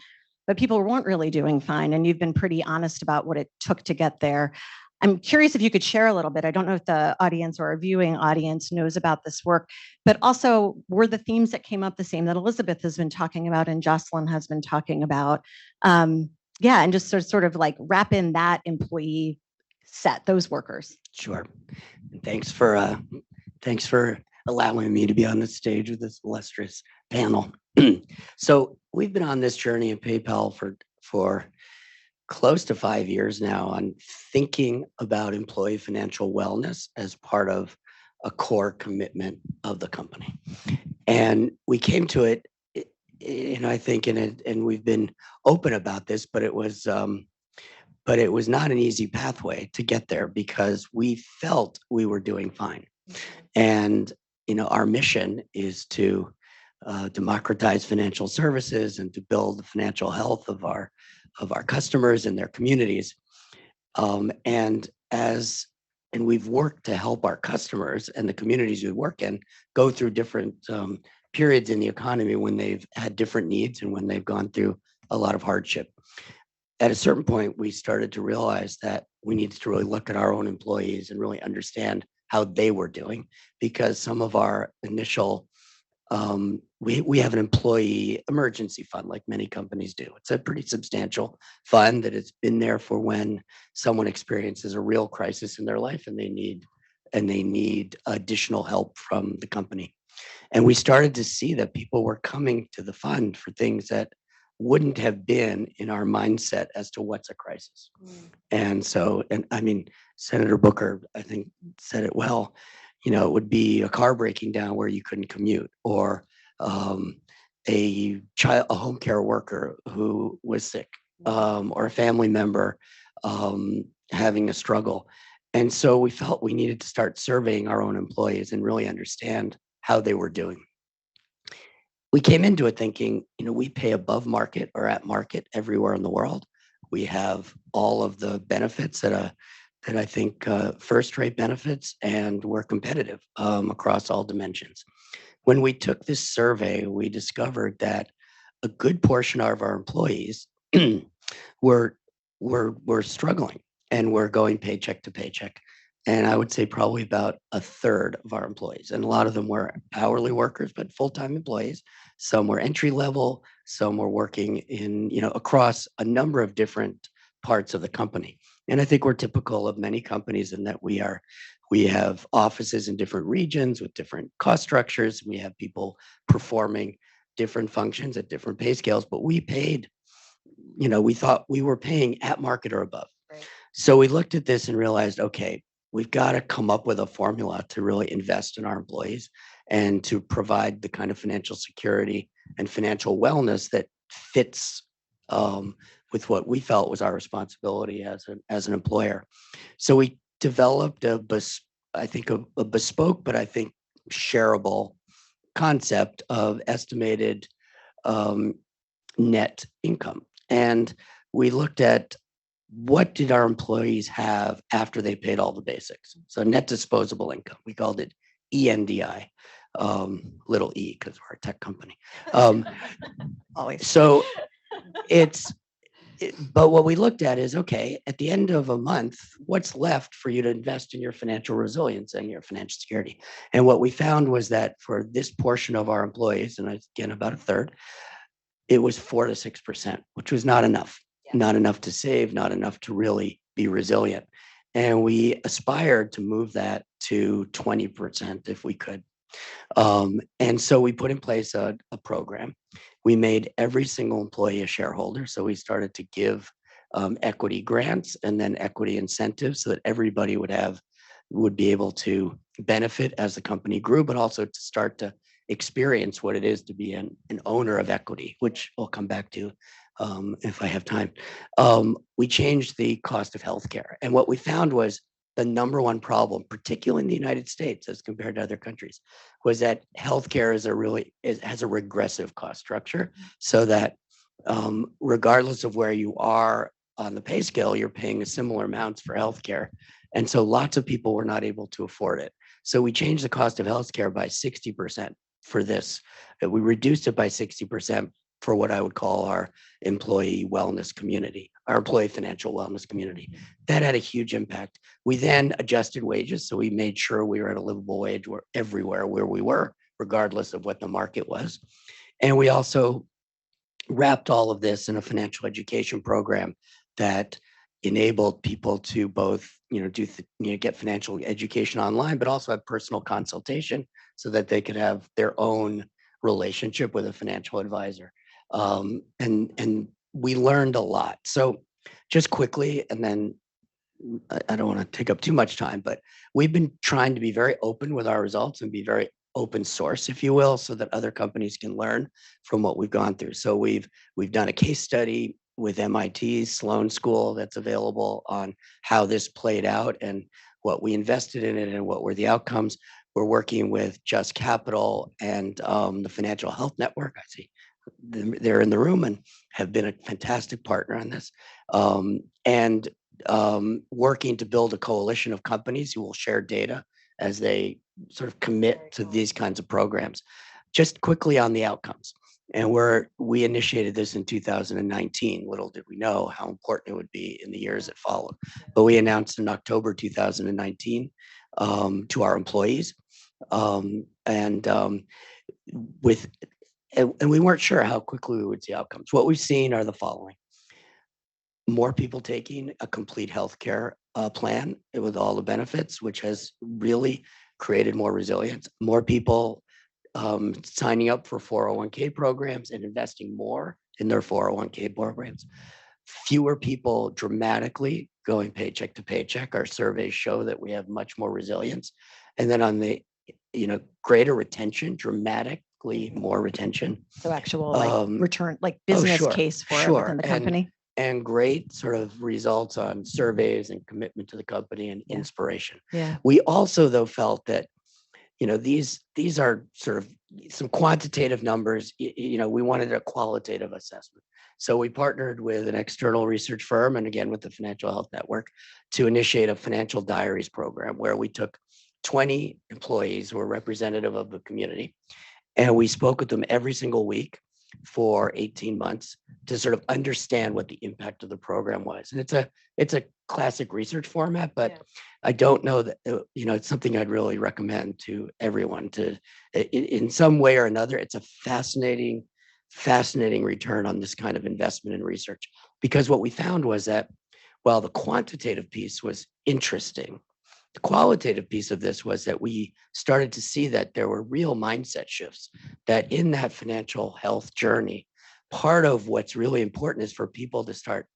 but people weren't really doing fine. And you've been pretty honest about what it took to get there. I'm curious if you could share a little bit. I don't know if the audience or our viewing audience knows about this work, but also were the themes that came up the same that Elizabeth has been talking about and Jocelyn has been talking about? And just sort of like wrap in that employee set, those workers. Sure. Thanks for allowing me to be on the stage with this illustrious panel. So we've been on this journey in PayPal for close to 5 years now on thinking about employee financial wellness as part of a core commitment of the company. And we came to it, I think, and we've been open about this, but it was not an easy pathway to get there because we felt we were doing fine. And, our mission is to democratize financial services and to build the financial health of our customers and their communities. And we've worked to help our customers and the communities we work in go through different periods in the economy when they've had different needs and when they've gone through a lot of hardship. At a certain point, we started to realize that we needed to really look at our own employees and really understand how they were doing, because some of our initial, we have an employee emergency fund like many companies do. It's a pretty substantial fund that has been there for when someone experiences a real crisis in their life and they need additional help from the company. And we started to see that people were coming to the fund for things that wouldn't have been in our mindset as to what's a crisis. And I mean, Senator Booker, I think, said it well. It would be a car breaking down where you couldn't commute, or a home care worker who was sick, or a family member having a struggle. And so we felt we needed to start surveying our own employees and really understand how they were doing. We came into it thinking, we pay above market or at market everywhere in the world. We have all of the benefits that that I think first-rate benefits, and we're competitive across all dimensions. When we took this survey, we discovered that a good portion of our employees were struggling, and we're going paycheck to paycheck. And I would say probably about a third of our employees, and a lot of them were hourly workers, but full-time employees. Some were entry level, some were working in, across a number of different parts of the company. And I think we're typical of many companies in that we have offices in different regions with different cost structures. We have people performing different functions at different pay scales, but we paid, we thought we were paying at market or above. Right. So we looked at this and realized, okay, we've got to come up with a formula to really invest in our employees and to provide the kind of financial security and financial wellness that fits with what we felt was our responsibility as an employer. So we developed a bespoke, but I think shareable concept of estimated net income. And we looked at what did our employees have after they paid all the basics. So net disposable income, we called it ENDI, little e because we're a tech company. Always. So but what we looked at is, okay, at the end of a month, what's left for you to invest in your financial resilience and your financial security? And what we found was that for this portion of our employees, and again, about a third, it was 4 to 6%, which was not enough. Yeah. Not enough to save, not enough to really be resilient. And we aspired to move that to 20% if we could. And so we put in place a program. We made every single employee a shareholder. So we started to give equity grants and then equity incentives so that everybody would be able to benefit as the company grew, but also to start to experience what it is to be an owner of equity, which I'll come back to if I have time. We changed the cost of healthcare. And what we found was the number one problem, particularly in the United States as compared to other countries, was that healthcare has a regressive cost structure, so that regardless of where you are on the pay scale, you're paying similar amounts for healthcare. And so lots of people were not able to afford it. So we changed the cost of healthcare by 60% for this. We reduced it by 60% for what I would call our employee wellness community, our employee financial wellness community. That had a huge impact. We then adjusted wages. So we made sure we were at a livable wage everywhere where we were, regardless of what the market was. And we also wrapped all of this in a financial education program that enabled people to both, get financial education online, but also have personal consultation so that they could have their own relationship with a financial advisor. And we learned a lot. So just quickly, and then I don't want to take up too much time, but we've been trying to be very open with our results and be very open source, if you will, so that other companies can learn from what we've gone through. So we've done a case study with MIT Sloan School that's available on how this played out and what we invested in it and what were the outcomes. We're working with Just Capital and the Financial Health Network. I see they're in the room and have been a fantastic partner on this. And working to build a coalition of companies who will share data as they sort of commit to these kinds of programs. Just quickly on the outcomes. And we initiated this in 2019. Little did we know how important it would be in the years that followed. But we announced in October 2019 to our employees. And we weren't sure how quickly we would see outcomes. What we've seen are the following. More people taking a complete healthcare plan with all the benefits, which has really created more resilience. More people signing up for 401k programs and investing more in their 401k programs. Fewer people dramatically going paycheck to paycheck. Our surveys show that we have much more resilience. And then on the greater retention, dramatically more retention. So actual return, business sure, case for it sure. within the company. And great sort of results on surveys and commitment to the company and Yeah. inspiration. Yeah. We also, though, felt that, these are sort of some quantitative numbers. We wanted a qualitative assessment. So we partnered with an external research firm and again with the Financial Health Network to initiate a financial diaries program where we took 20 employees who were representative of the community. And we spoke with them every single week for 18 months to sort of understand what the impact of the program was. And it's a classic research format, but Yeah. I don't know that, it's something I'd really recommend to everyone to, in some way or another, it's a fascinating return on this kind of investment in research. Because what we found was that while the quantitative piece was interesting, the qualitative piece of this was that we started to see that there were real mindset shifts, that in that financial health journey, part of what's really important is for people to start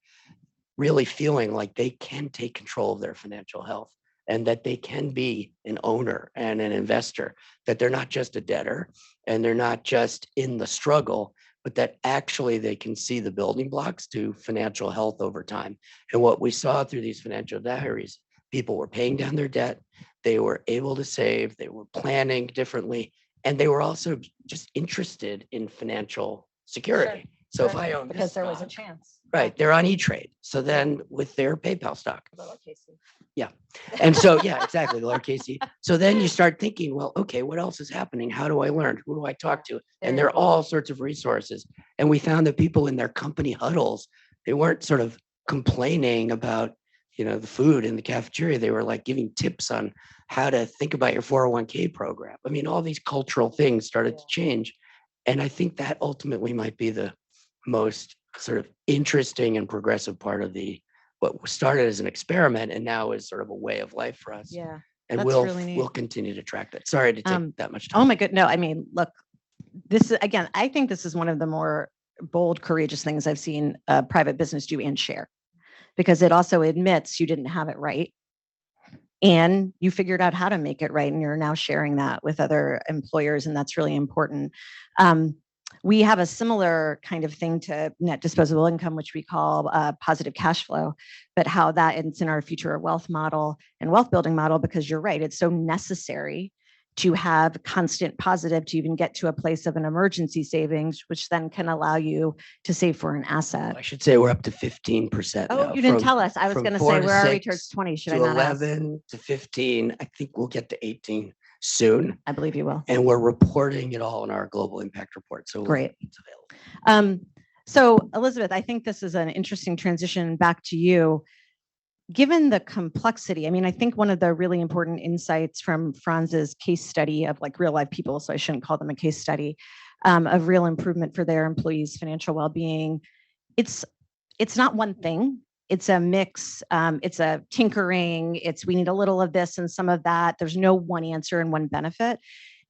really feeling like they can take control of their financial health and that they can be an owner and an investor, that they're not just a debtor and they're not just in the struggle, but that actually they can see the building blocks to financial health over time. And what we saw through these financial diaries, people were paying down their debt, they were able to save, they were planning differently, and they were also just interested in financial security. So if I own Because this there was a stock, chance. right, they're on E-Trade. So then with their PayPal stock, Little Casey. and so, yeah, exactly, Laura Casey. So then you start thinking, well, okay, what else is happening? How do I learn? Who do I talk to? And there are all sorts of resources. And we found that people in their company huddles, they weren't sort of complaining about, the food in the cafeteria. They were like giving tips on how to think about your 401k program. I mean, all these cultural things started to change. And I think that ultimately might be the most sort of interesting and progressive part of what started as an experiment and now is sort of a way of life for us. Yeah. And that's we'll really neat. we'll continue to track that. Sorry to take that much Oh time. my good. No, I mean, look, this is, again, I think this is one of the more bold, courageous things I've seen a private business do and share, because it also admits you didn't have it right. And you figured out how to make it right. And you're now sharing that with other employers. And that's really important. We have a similar kind of thing to net disposable income, which we call positive cash flow, but how that is in our future wealth model and wealth building model, because you're right, it's so necessary to have constant positive to even get to a place of an emergency savings, which then can allow you to save for an asset. I should say we're up to 15%. Oh, now, you didn't from- tell us. I was from going to 4 say, to where are we 6 towards 20? Should I to not ask? 11 to 15. I think we'll get to 18 soon. I believe you will. And we're reporting it all in our global impact report. So Great. it's available. So Elizabeth, I think this is an interesting transition back to you. Given the complexity, I mean, I think one of the really important insights from Franz's case study of like real life people, so I shouldn't call them a case study, of real improvement for their employees' financial well-being. It's not one thing. It's a mix. It's a tinkering. We need a little of this and some of that. There's no one answer and one benefit.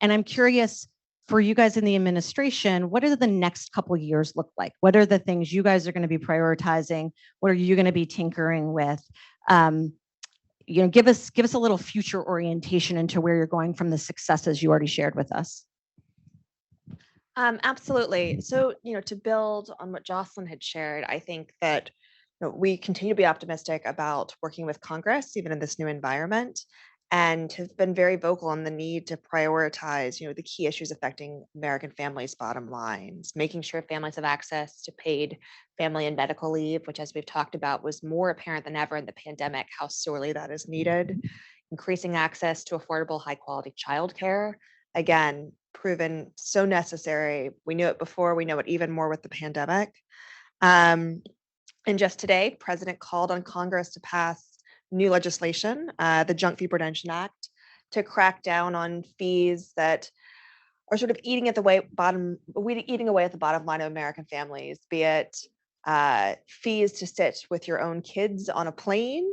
And I'm curious, for you guys in the administration, what do the next couple of years look like? What are the things you guys are going to be prioritizing? What are you going to be tinkering with? Give us a little future orientation into where you're going from the successes you already shared with us. Absolutely. So, to build on what Jocelyn had shared, I think that we continue to be optimistic about working with Congress, even in this new environment, and have been very vocal on the need to prioritize, the key issues affecting American families' bottom lines, making sure families have access to paid family and medical leave, which, as we've talked about, was more apparent than ever in the pandemic, how sorely that is needed, increasing access to affordable, high-quality childcare, again, proven so necessary. We knew it before, we know it even more with the pandemic. And just today, President called on Congress to pass new legislation, the Junk Fee Prevention Act, to crack down on fees that are sort of eating away at the bottom line of American families, be it fees to sit with your own kids on a plane,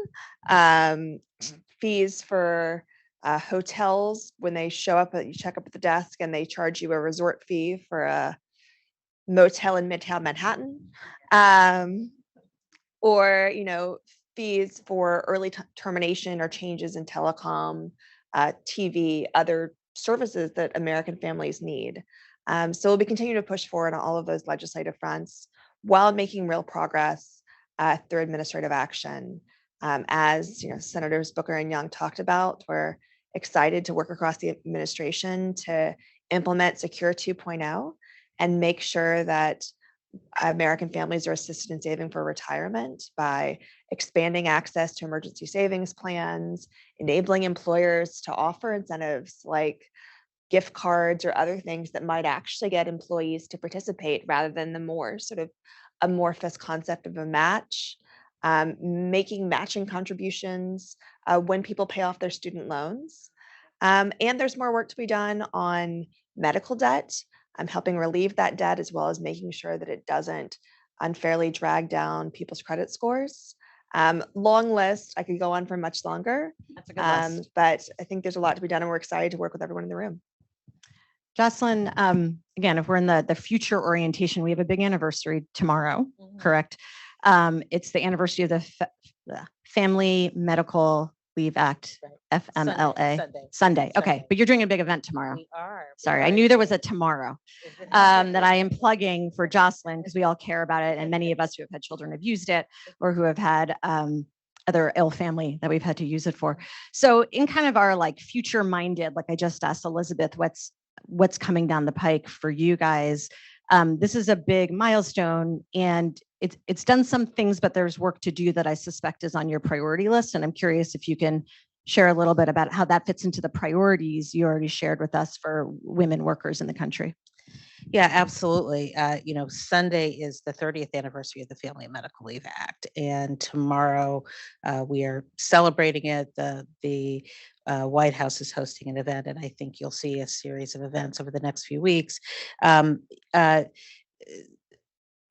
fees for hotels when they show up, you check up at the desk and they charge you a resort fee for a motel in Midtown Manhattan, or fees for early termination or changes in telecom, TV, other services that American families need. So we'll be continuing to push forward on all of those legislative fronts while making real progress through administrative action. As Senators Booker and Young talked about, we're excited to work across the administration to implement Secure 2.0 and make sure that American families are assisted in saving for retirement by expanding access to emergency savings plans, enabling employers to offer incentives like gift cards or other things that might actually get employees to participate rather than the more sort of amorphous concept of a match. Making matching contributions when people pay off their student loans. And there's more work to be done on medical debt. I'm helping relieve that debt as well as making sure that it doesn't unfairly drag down people's credit scores. Long list. I could go on for much longer, That's a good list. but I think there's a lot to be done, and we're excited to work with everyone in the room. Jocelyn, again, if we're in the future orientation, we have a big anniversary tomorrow, correct? It's the anniversary of the Family Medical Leave Act, FMLA. Sunday. Okay, Sunday. but you're doing a big event tomorrow. We are. Sorry, I knew there was a tomorrow that I am plugging for Jocelyn because we all care about it, and many of us who have had children have used it or who have had other ill family that we've had to use it for. So in kind of our like future minded, like I just asked Elizabeth, what's coming down the pike for you guys? This is a big milestone, and it's done some things, but there's work to do that I suspect is on your priority list. And I'm curious if you can share a little bit about how that fits into the priorities you already shared with us for women workers in the country. Yeah, absolutely. Sunday is the 30th anniversary of the Family and Medical Leave Act, and tomorrow we are celebrating it. The White House is hosting an event, and I think you'll see a series of events over the next few weeks.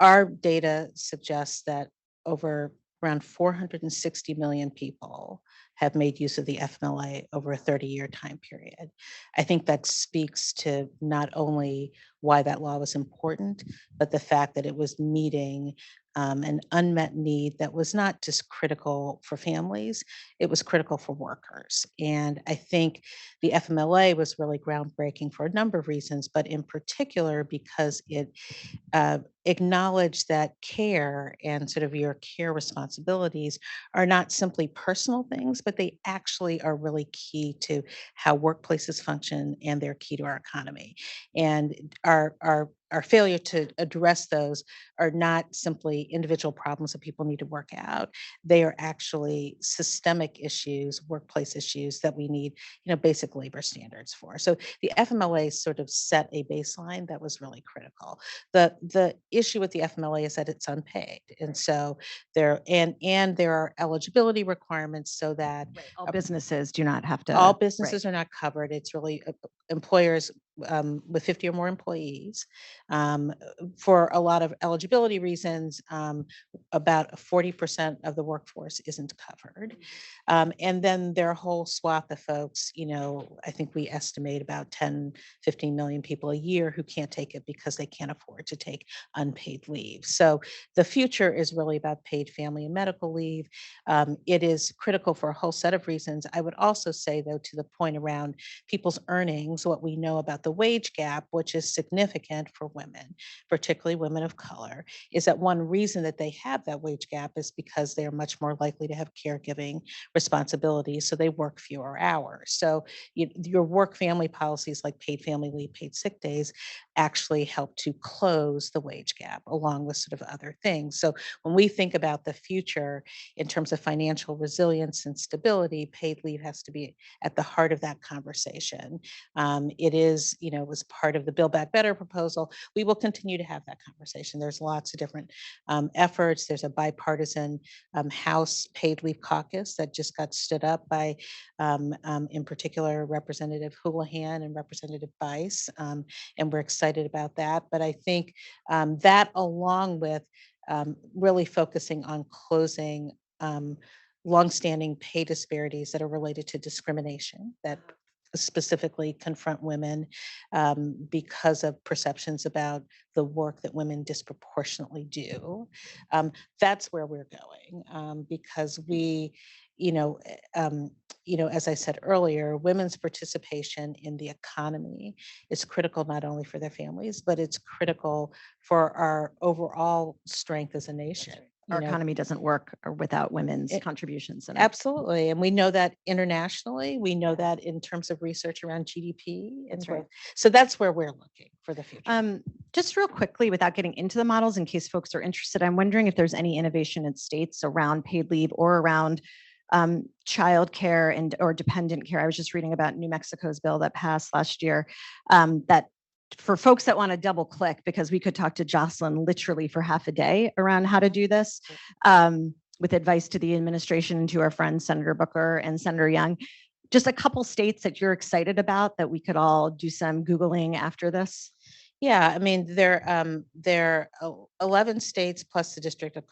Our data suggests that over around 460 million people have made use of the FMLA over a 30-year time period. I think that speaks to not only why that law was important, but the fact that it was meeting an unmet need that was not just critical for families, it was critical for workers. And I think the FMLA was really groundbreaking for a number of reasons, but in particular because it acknowledge that care and sort of your care responsibilities are not simply personal things, but they actually are really key to how workplaces function, and they're key to our economy. And our failure to address those are not simply individual problems that people need to work out. They are actually systemic issues, workplace issues that we need, basic labor standards for. So the FMLA sort of set a baseline that was really critical. The issue with the FMLA is that it's unpaid. And so there are eligibility requirements so that All businesses do not have to. all businesses are not covered. It's really employers with 50 or more employees. For a lot of eligibility reasons, about 40% of the workforce isn't covered. And then there are a whole swath of folks, I think we estimate about 10, 15 million people a year who can't take it because they can't afford to take unpaid leave. So the future is really about paid family and medical leave. It is critical for a whole set of reasons. I would also say, though, to the point around people's earnings, what we know about the wage gap, which is significant for women, particularly women of color, is that one reason that they have that wage gap is because they're much more likely to have caregiving responsibilities, so they work fewer hours. So your work family policies like paid family leave, paid sick days actually help to close the wage gap along with sort of other things. So when we think about the future in terms of financial resilience and stability, paid leave has to be at the heart of that conversation. It is, was part of the Build Back Better proposal. We will continue to have that conversation. There's lots of different efforts. There's a bipartisan House paid leave caucus that just got stood up by, in particular, Representative Houlihan and Representative Bice, and we're excited about that. But I think that, along with really focusing on closing longstanding pay disparities that are related to discrimination that specifically confront women because of perceptions about the work that women disproportionately do. That's where we're going because we, as I said earlier, women's participation in the economy is critical not only for their families, but it's critical for our overall strength as a nation. Our know, economy doesn't work without women's It- contributions. In it. absolutely. And we know that internationally, we know that in terms of research around GDP and That's right. growth. So that's where we're looking for the future. Just real quickly, without getting into the models, in case folks are interested, I'm wondering if there's any innovation in states around paid leave or around childcare and or dependent care. I was just reading about New Mexico's bill that passed last year that for folks that want to double click, because we could talk to Jocelyn literally for half a day around how to do this with advice to the administration and to our friends, Senator Booker and Senator Young. Just a couple states that you're excited about that we could all do some Googling after this. Yeah, I mean, there are 11 states plus the District of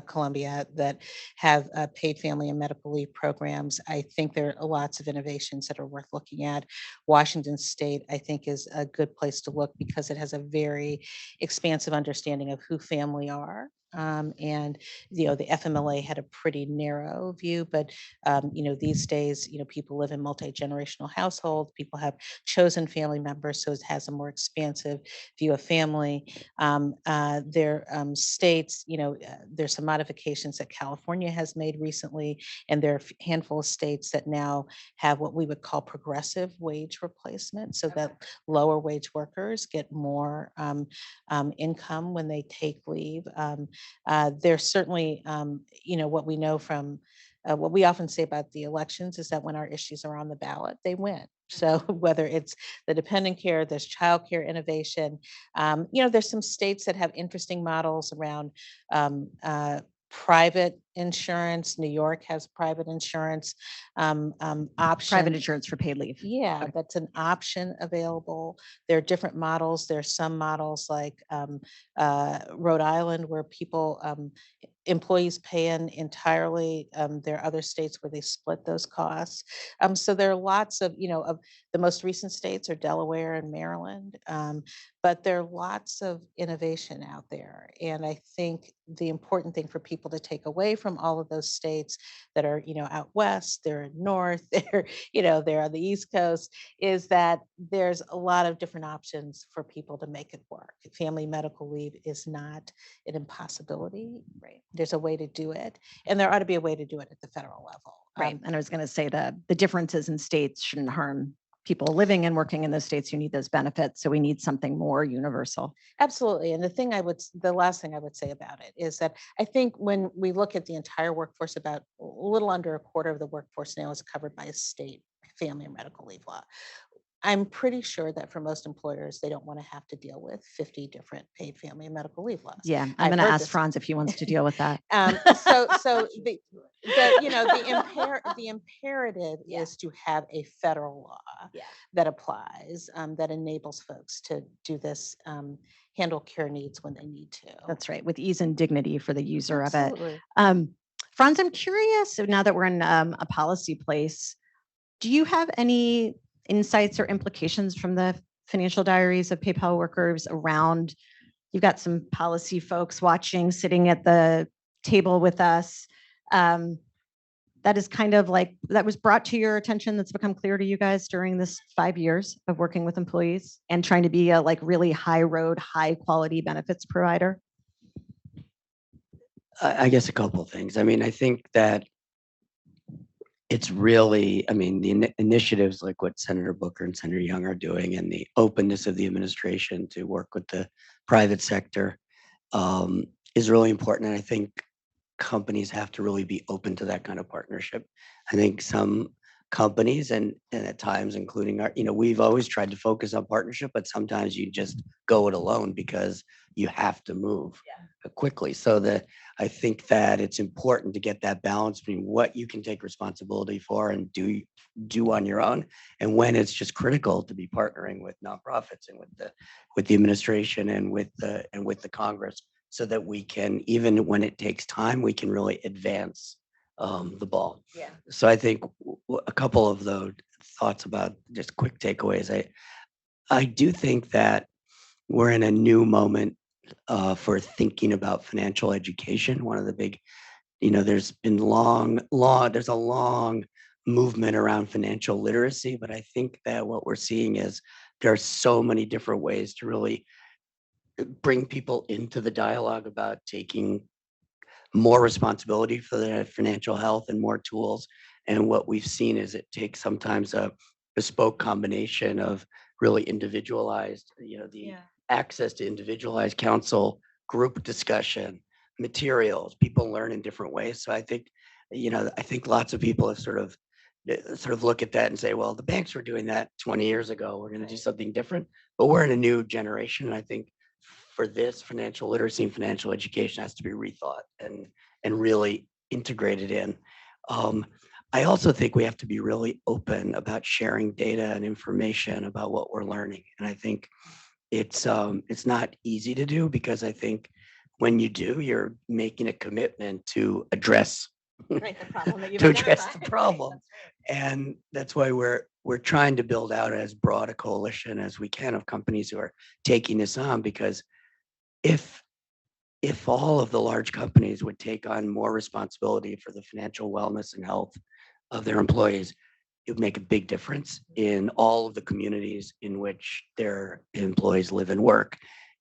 Columbia that have paid family and medical leave programs. I think there are lots of innovations that are worth looking at. Washington State, I think, is a good place to look because it has a very expansive understanding of who family are. And the FMLA had a pretty narrow view, but these days, people live in multi-generational households. People have chosen family members, so it has a more expansive view of family. There states, there's some modifications that California has made recently, and there are a handful of states that now have what we would call progressive wage replacement, so that lower wage workers get more income when they take leave. There's certainly, what we know from what we often say about the elections is that when our issues are on the ballot, they win. So whether it's the dependent care, there's childcare innovation, there's some states that have interesting models around private insurance. New York has private insurance option. Private insurance for paid leave. Yeah, Okay. that's an option available. There are different models. There's some models like Rhode Island where people, employees pay in entirely. There are other states where they split those costs. So there are lots of the most recent states are Delaware and Maryland, but there are lots of innovation out there. And I think the important thing for people to take away from all of those states that are, out west, they're north, they're on the East Coast, is that there's a lot of different options for people to make it work. Family medical leave is not an impossibility. Right. There's a way to do it, and there ought to be a way to do it at the federal level. Right. And I was going to say that the differences in states shouldn't harm people living and working in those states who need those benefits. So we need something more universal. Absolutely. And the last thing I would say about it is that I think when we look at the entire workforce, about a little under a quarter of the workforce now is covered by a state family or medical leave law. I'm pretty sure that for most employers, they don't want to have to deal with 50 different paid family and medical leave laws. Yeah. I'm I've going to heard ask this. Franz if he wants to deal with that. So the imperative is to have a federal law that applies, that enables folks to do this, handle care needs when they need to. That's right. With ease and dignity for the user of it. Absolutely. Franz, I'm curious, so now that we're in a policy place, do you have any insights or implications from the financial diaries of PayPal workers around, you've got some policy folks watching, sitting at the table with us. That is kind of like, that was brought to your attention, that's become clear to you guys during this 5 years of working with employees and trying to be a really high road, high quality benefits provider? I guess a couple of things. I mean, I think that it's really, the initiatives like what Senator Booker and Senator Young are doing and the openness of the administration to work with the private sector is really important. And I think companies have to really be open to that kind of partnership. I think some companies and at times, including our, we've always tried to focus on partnership, but sometimes you just go it alone because you have to move quickly. So I think that it's important to get that balance between what you can take responsibility for and do on your own, and when it's just critical to be partnering with nonprofits and with the administration and with the Congress, so that we can, even when it takes time, we can really advance the ball. Yeah. So I think a couple of those thoughts about just quick takeaways. I do think that we're in a new moment for thinking about financial education. One of the big, there's been there's a long movement around financial literacy, but I think that what we're seeing is there are so many different ways to really bring people into the dialogue about taking more responsibility for their financial health and more tools. And what we've seen is it takes sometimes a bespoke combination of really individualized, the access to individualized counsel, group discussion, materials. People learn in different ways. So I think, I think lots of people have sort of look at that and say, well, the banks were doing that 20 years ago. We're going to do something different. But we're in a new generation. And I think for this, financial literacy and financial education has to be rethought and really integrated in. I also think we have to be really open about sharing data and information about what we're learning. And I think it's not easy to do, because I think when you do, you're making a commitment to address Right, the problem that you've to address the identified. problem. And that's why we're trying to build out as broad a coalition as we can of companies who are taking this on, because if all of the large companies would take on more responsibility for the financial wellness and health of their employees, it would make a big difference in all of the communities in which their employees live and work.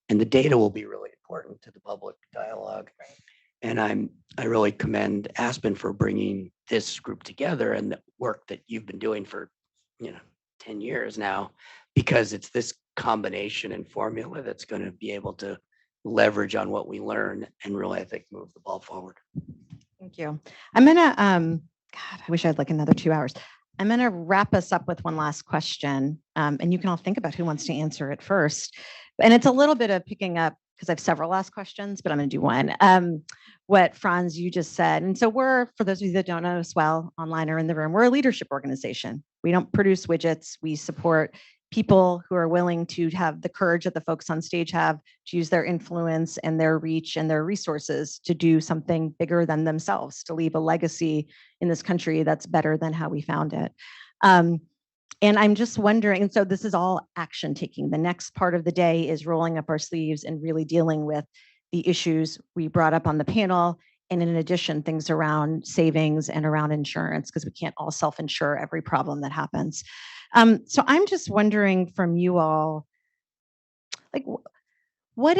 And the data will be really important to the public dialogue. And I really commend Aspen for bringing this group together and the work that you've been doing for 10 years now, because it's this combination and formula that's going to be able to leverage on what we learn and really, I think, move the ball forward. Thank you. I'm gonna, God, I wish I had like another 2 hours. I'm gonna wrap us up with one last question, and you can all think about who wants to answer it first. And it's a little bit of picking up, because I have several last questions, but I'm gonna do one. What Franz, you just said. And so we're, for those of you that don't know us well, online or in the room, we're a leadership organization. We don't produce widgets. We support people who are willing to have the courage that the folks on stage have to use their influence and their reach and their resources to do something bigger than themselves, to leave a legacy in this country that's better than how we found it. And I'm just wondering, and so this is all action taking. The next part of the day is rolling up our sleeves and really dealing with the issues we brought up on the panel. And in addition, things around savings and around insurance, because we can't all self-insure every problem that happens. So I'm just wondering from you all, like what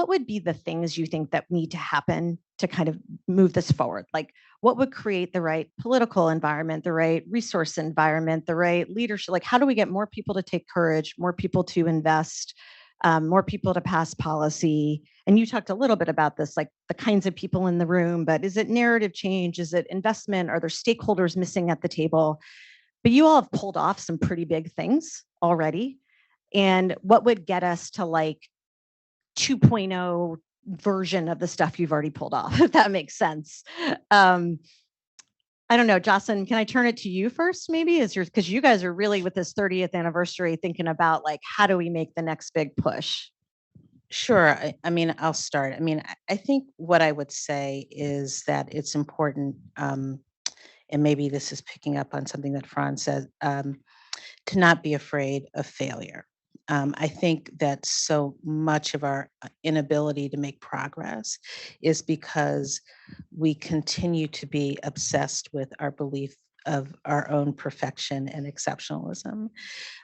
would be the things you think that need to happen to kind of move this forward? Like what would create the right political environment, the right resource environment, the right leadership? Like how do we get more people to take courage, more people to invest, more people to pass policy? And you talked a little bit about this, like the kinds of people in the room, but is it narrative change? Is it investment? Are there stakeholders missing at the table? But you all have pulled off some pretty big things already. And what would get us to like 2.0 version of the stuff you've already pulled off, if that makes sense? I don't know, Jocelyn, can I turn it to you first, maybe? Because you guys are really with this 30th anniversary thinking about like, how do we make the next big push? Sure. I mean, I'll start. I mean, I think what I would say is that it's important, and maybe this is picking up on something that Franz said, to not be afraid of failure. I think that so much of our inability to make progress is because we continue to be obsessed with our belief of our own perfection and exceptionalism.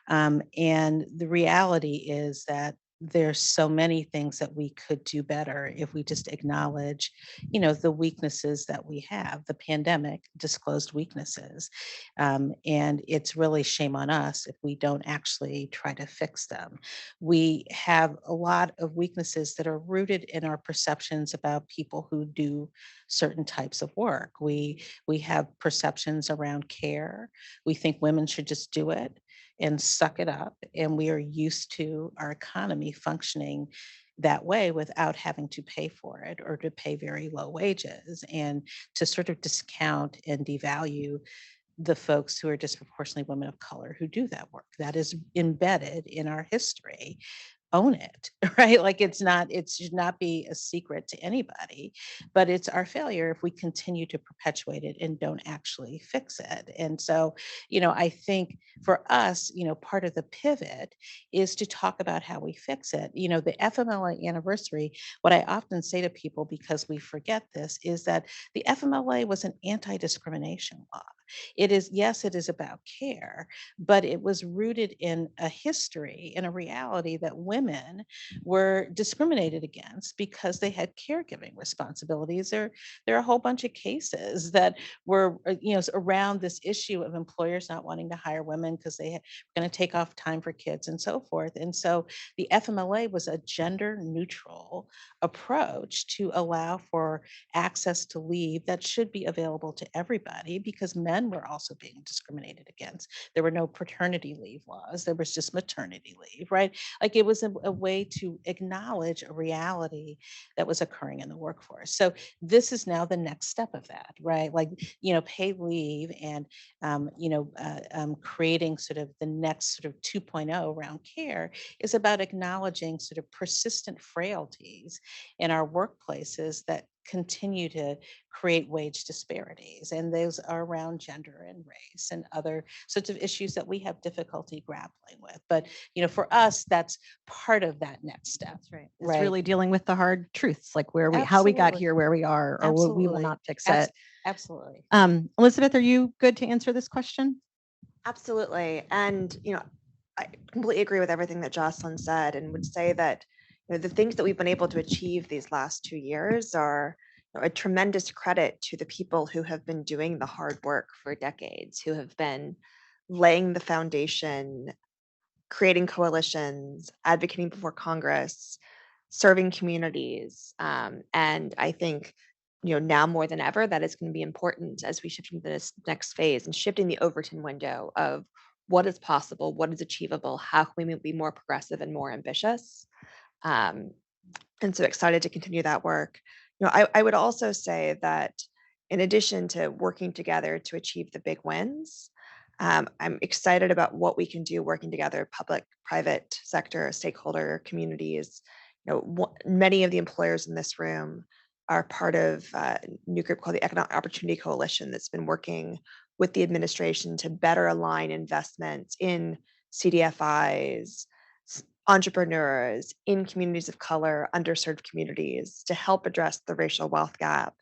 And the reality is that there's so many things that we could do better if we just acknowledge, the weaknesses that we have. The pandemic disclosed weaknesses. And it's really shame on us if we don't actually try to fix them. We have a lot of weaknesses that are rooted in our perceptions about people who do certain types of work. We have perceptions around care. We think women should just do it and suck it up. And we are used to our economy functioning that way without having to pay for it or to pay very low wages, and to sort of discount and devalue the folks who are disproportionately women of color who do that work. That is embedded in our history. Own it, right? Like it should not be a secret to anybody, but it's our failure if we continue to perpetuate it and don't actually fix it. And so, I think for us, part of the pivot is to talk about how we fix it. The FMLA anniversary, what I often say to people, because we forget this, is that the FMLA was an anti-discrimination law. It is, yes, it is about care, but it was rooted in a history, in a reality that women were discriminated against because they had caregiving responsibilities. There are a whole bunch of cases that were, around this issue of employers not wanting to hire women because they were going to take off time for kids and so forth. And so the FMLA was a gender neutral approach to allow for access to leave that should be available to everybody because men were also being discriminated against. There were no paternity leave laws, there was just maternity leave, right? Like it was a way to acknowledge a reality that was occurring in the workforce. So this is now the next step of that, right? Like, paid leave and, creating sort of the next sort of 2.0 around care is about acknowledging sort of persistent frailties in our workplaces that continue to create wage disparities. And those are around gender and race and other sorts of issues that we have difficulty grappling with. But, for us, that's part of that next step. That's right. It's Right. really dealing with the hard truths, like how we got Absolutely. here, where we are, or we will Absolutely. not fix Abs- it. Absolutely. Elizabeth, are you good to answer this question? Absolutely. And, I completely agree with everything that Jocelyn said and would say that, the things that we've been able to achieve these last 2 years are a tremendous credit to the people who have been doing the hard work for decades, who have been laying the foundation, creating coalitions, advocating before Congress, serving communities. And I think, now more than ever, that is going to be important as we shift into this next phase and shifting the Overton window of what is possible, what is achievable, how can we be more progressive and more ambitious. And so excited to continue that work. I would also say that in addition to working together to achieve the big wins, I'm excited about what we can do working together, public, private sector, stakeholder, communities. Many of the employers in this room are part of a new group called the Economic Opportunity Coalition that's been working with the administration to better align investments in CDFIs, entrepreneurs in communities of color, underserved communities to help address the racial wealth gap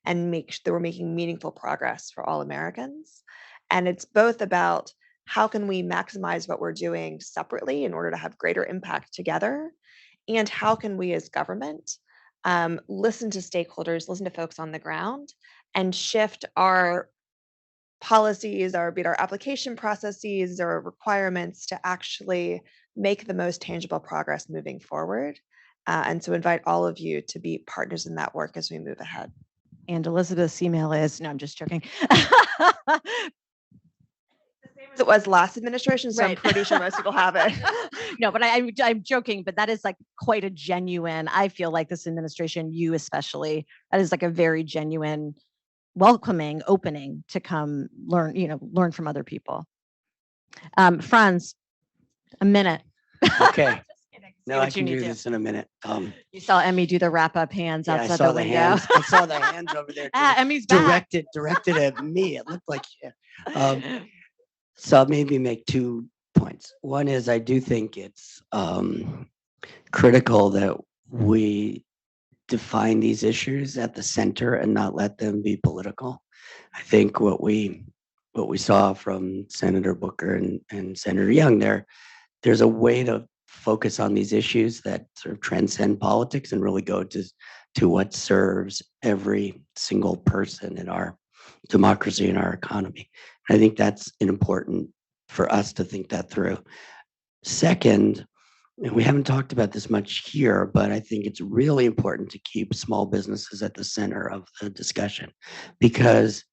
and make sure that we're making meaningful progress for all Americans. And it's both about how can we maximize what we're doing separately in order to have greater impact together, and how can we as government listen to stakeholders, listen to folks on the ground, and shift our policies, our application processes or requirements to actually make the most tangible progress moving forward. And so invite all of you to be partners in that work as we move ahead. And Elizabeth's email is, no, I'm just joking. As it was last administration, so I'm Right. pretty sure most people have it. No, but I'm joking, but that is like quite a genuine, I feel like this administration, you especially, that is like a very genuine, welcoming opening to come learn from other people. Franz, a minute. Okay. Just kidding. See No, I what you can need do to. this in a minute. You saw Emmy do the wrap up hands Yeah, I outside saw the the window. hands. I saw the hands over there. Emmy's back. Directed at me. It looked like yeah. So I'll maybe make 2 points. One is I do think it's critical that we define these issues at the center and not let them be political. I think what we saw from Senator Booker and Senator Young there's a way to focus on these issues that sort of transcend politics and really go to what serves every single person in our democracy and our economy. I think that's important for us to think that through. Second, and we haven't talked about this much here, but I think it's really important to keep small businesses at the center of the discussion, because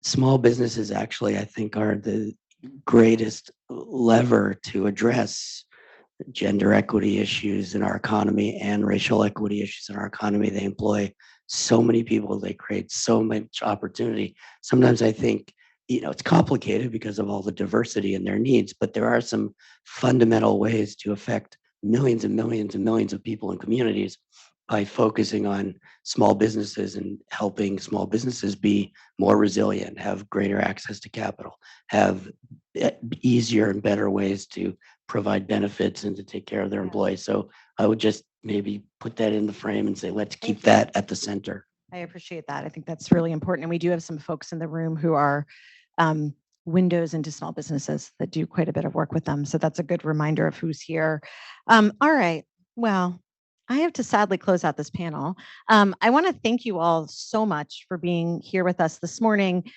small businesses actually, I think, are the greatest lever to address gender equity issues in our economy and racial equity issues in our economy. They employ so many people, they create so much opportunity. Sometimes I think, it's complicated because of all the diversity in their needs, but there are some fundamental ways to affect millions and millions and millions of people and communities by focusing on small businesses and helping small businesses be more resilient, have greater access to capital, have easier and better ways to provide benefits and to take care of their employees. So I would just maybe put that in the frame and say, let's keep that at the center. I appreciate that. I think that's really important. And we do have some folks in the room who are windows into small businesses that do quite a bit of work with them. So that's a good reminder of who's here. All right. Well, I have to sadly close out this panel. I want to thank you all so much for being here with us this morning,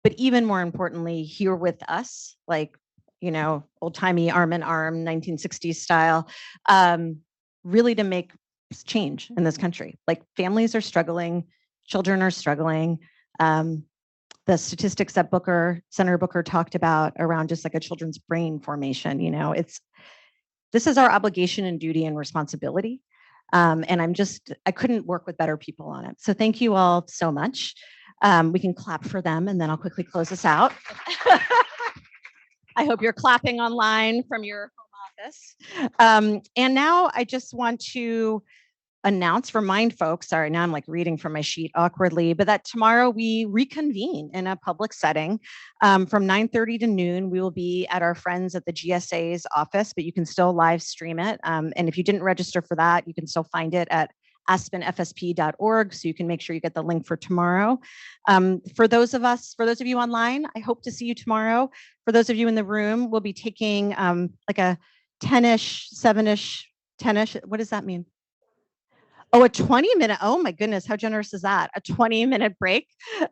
but even more importantly, here with us, like, old timey arm in arm, 1960s style, really to make change in this country. Like, families are struggling, children are struggling. The statistics that Senator Booker talked about around just like a children's brain formation, this is our obligation and duty and responsibility. And I couldn't work with better people on it. So thank you all so much. We can clap for them and then I'll quickly close this out. I hope you're clapping online from your home office. And now I just want to remind folks, sorry, now I'm like reading from my sheet awkwardly, but that tomorrow we reconvene in a public setting from 9:30 to noon. We will be at our friends at the GSA's office, but you can still live stream it. And if you didn't register for that, you can still find it at aspenfsp.org. So you can make sure you get the link for tomorrow. For those of you online, I hope to see you tomorrow. For those of you in the room, we'll be taking like a 10-ish, 7-ish, 10-ish. What does that mean? Oh, a 20-minute. Oh my goodness, how generous is that? A 20-minute break.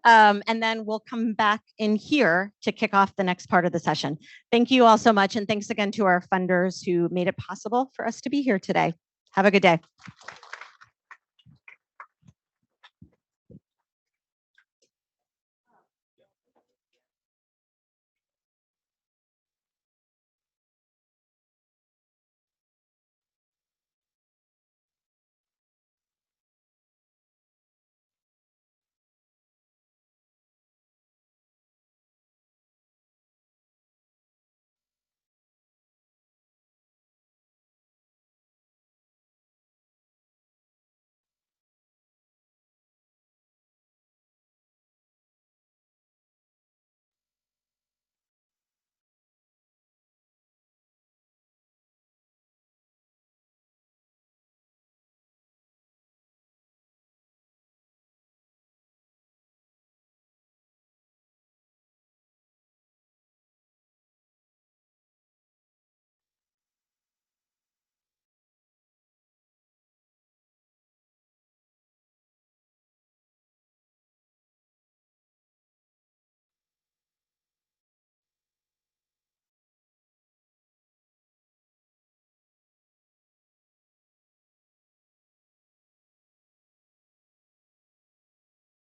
And then we'll come back in here to kick off the next part of the session. Thank you all so much. And thanks again to our funders who made it possible for us to be here today. Have a good day.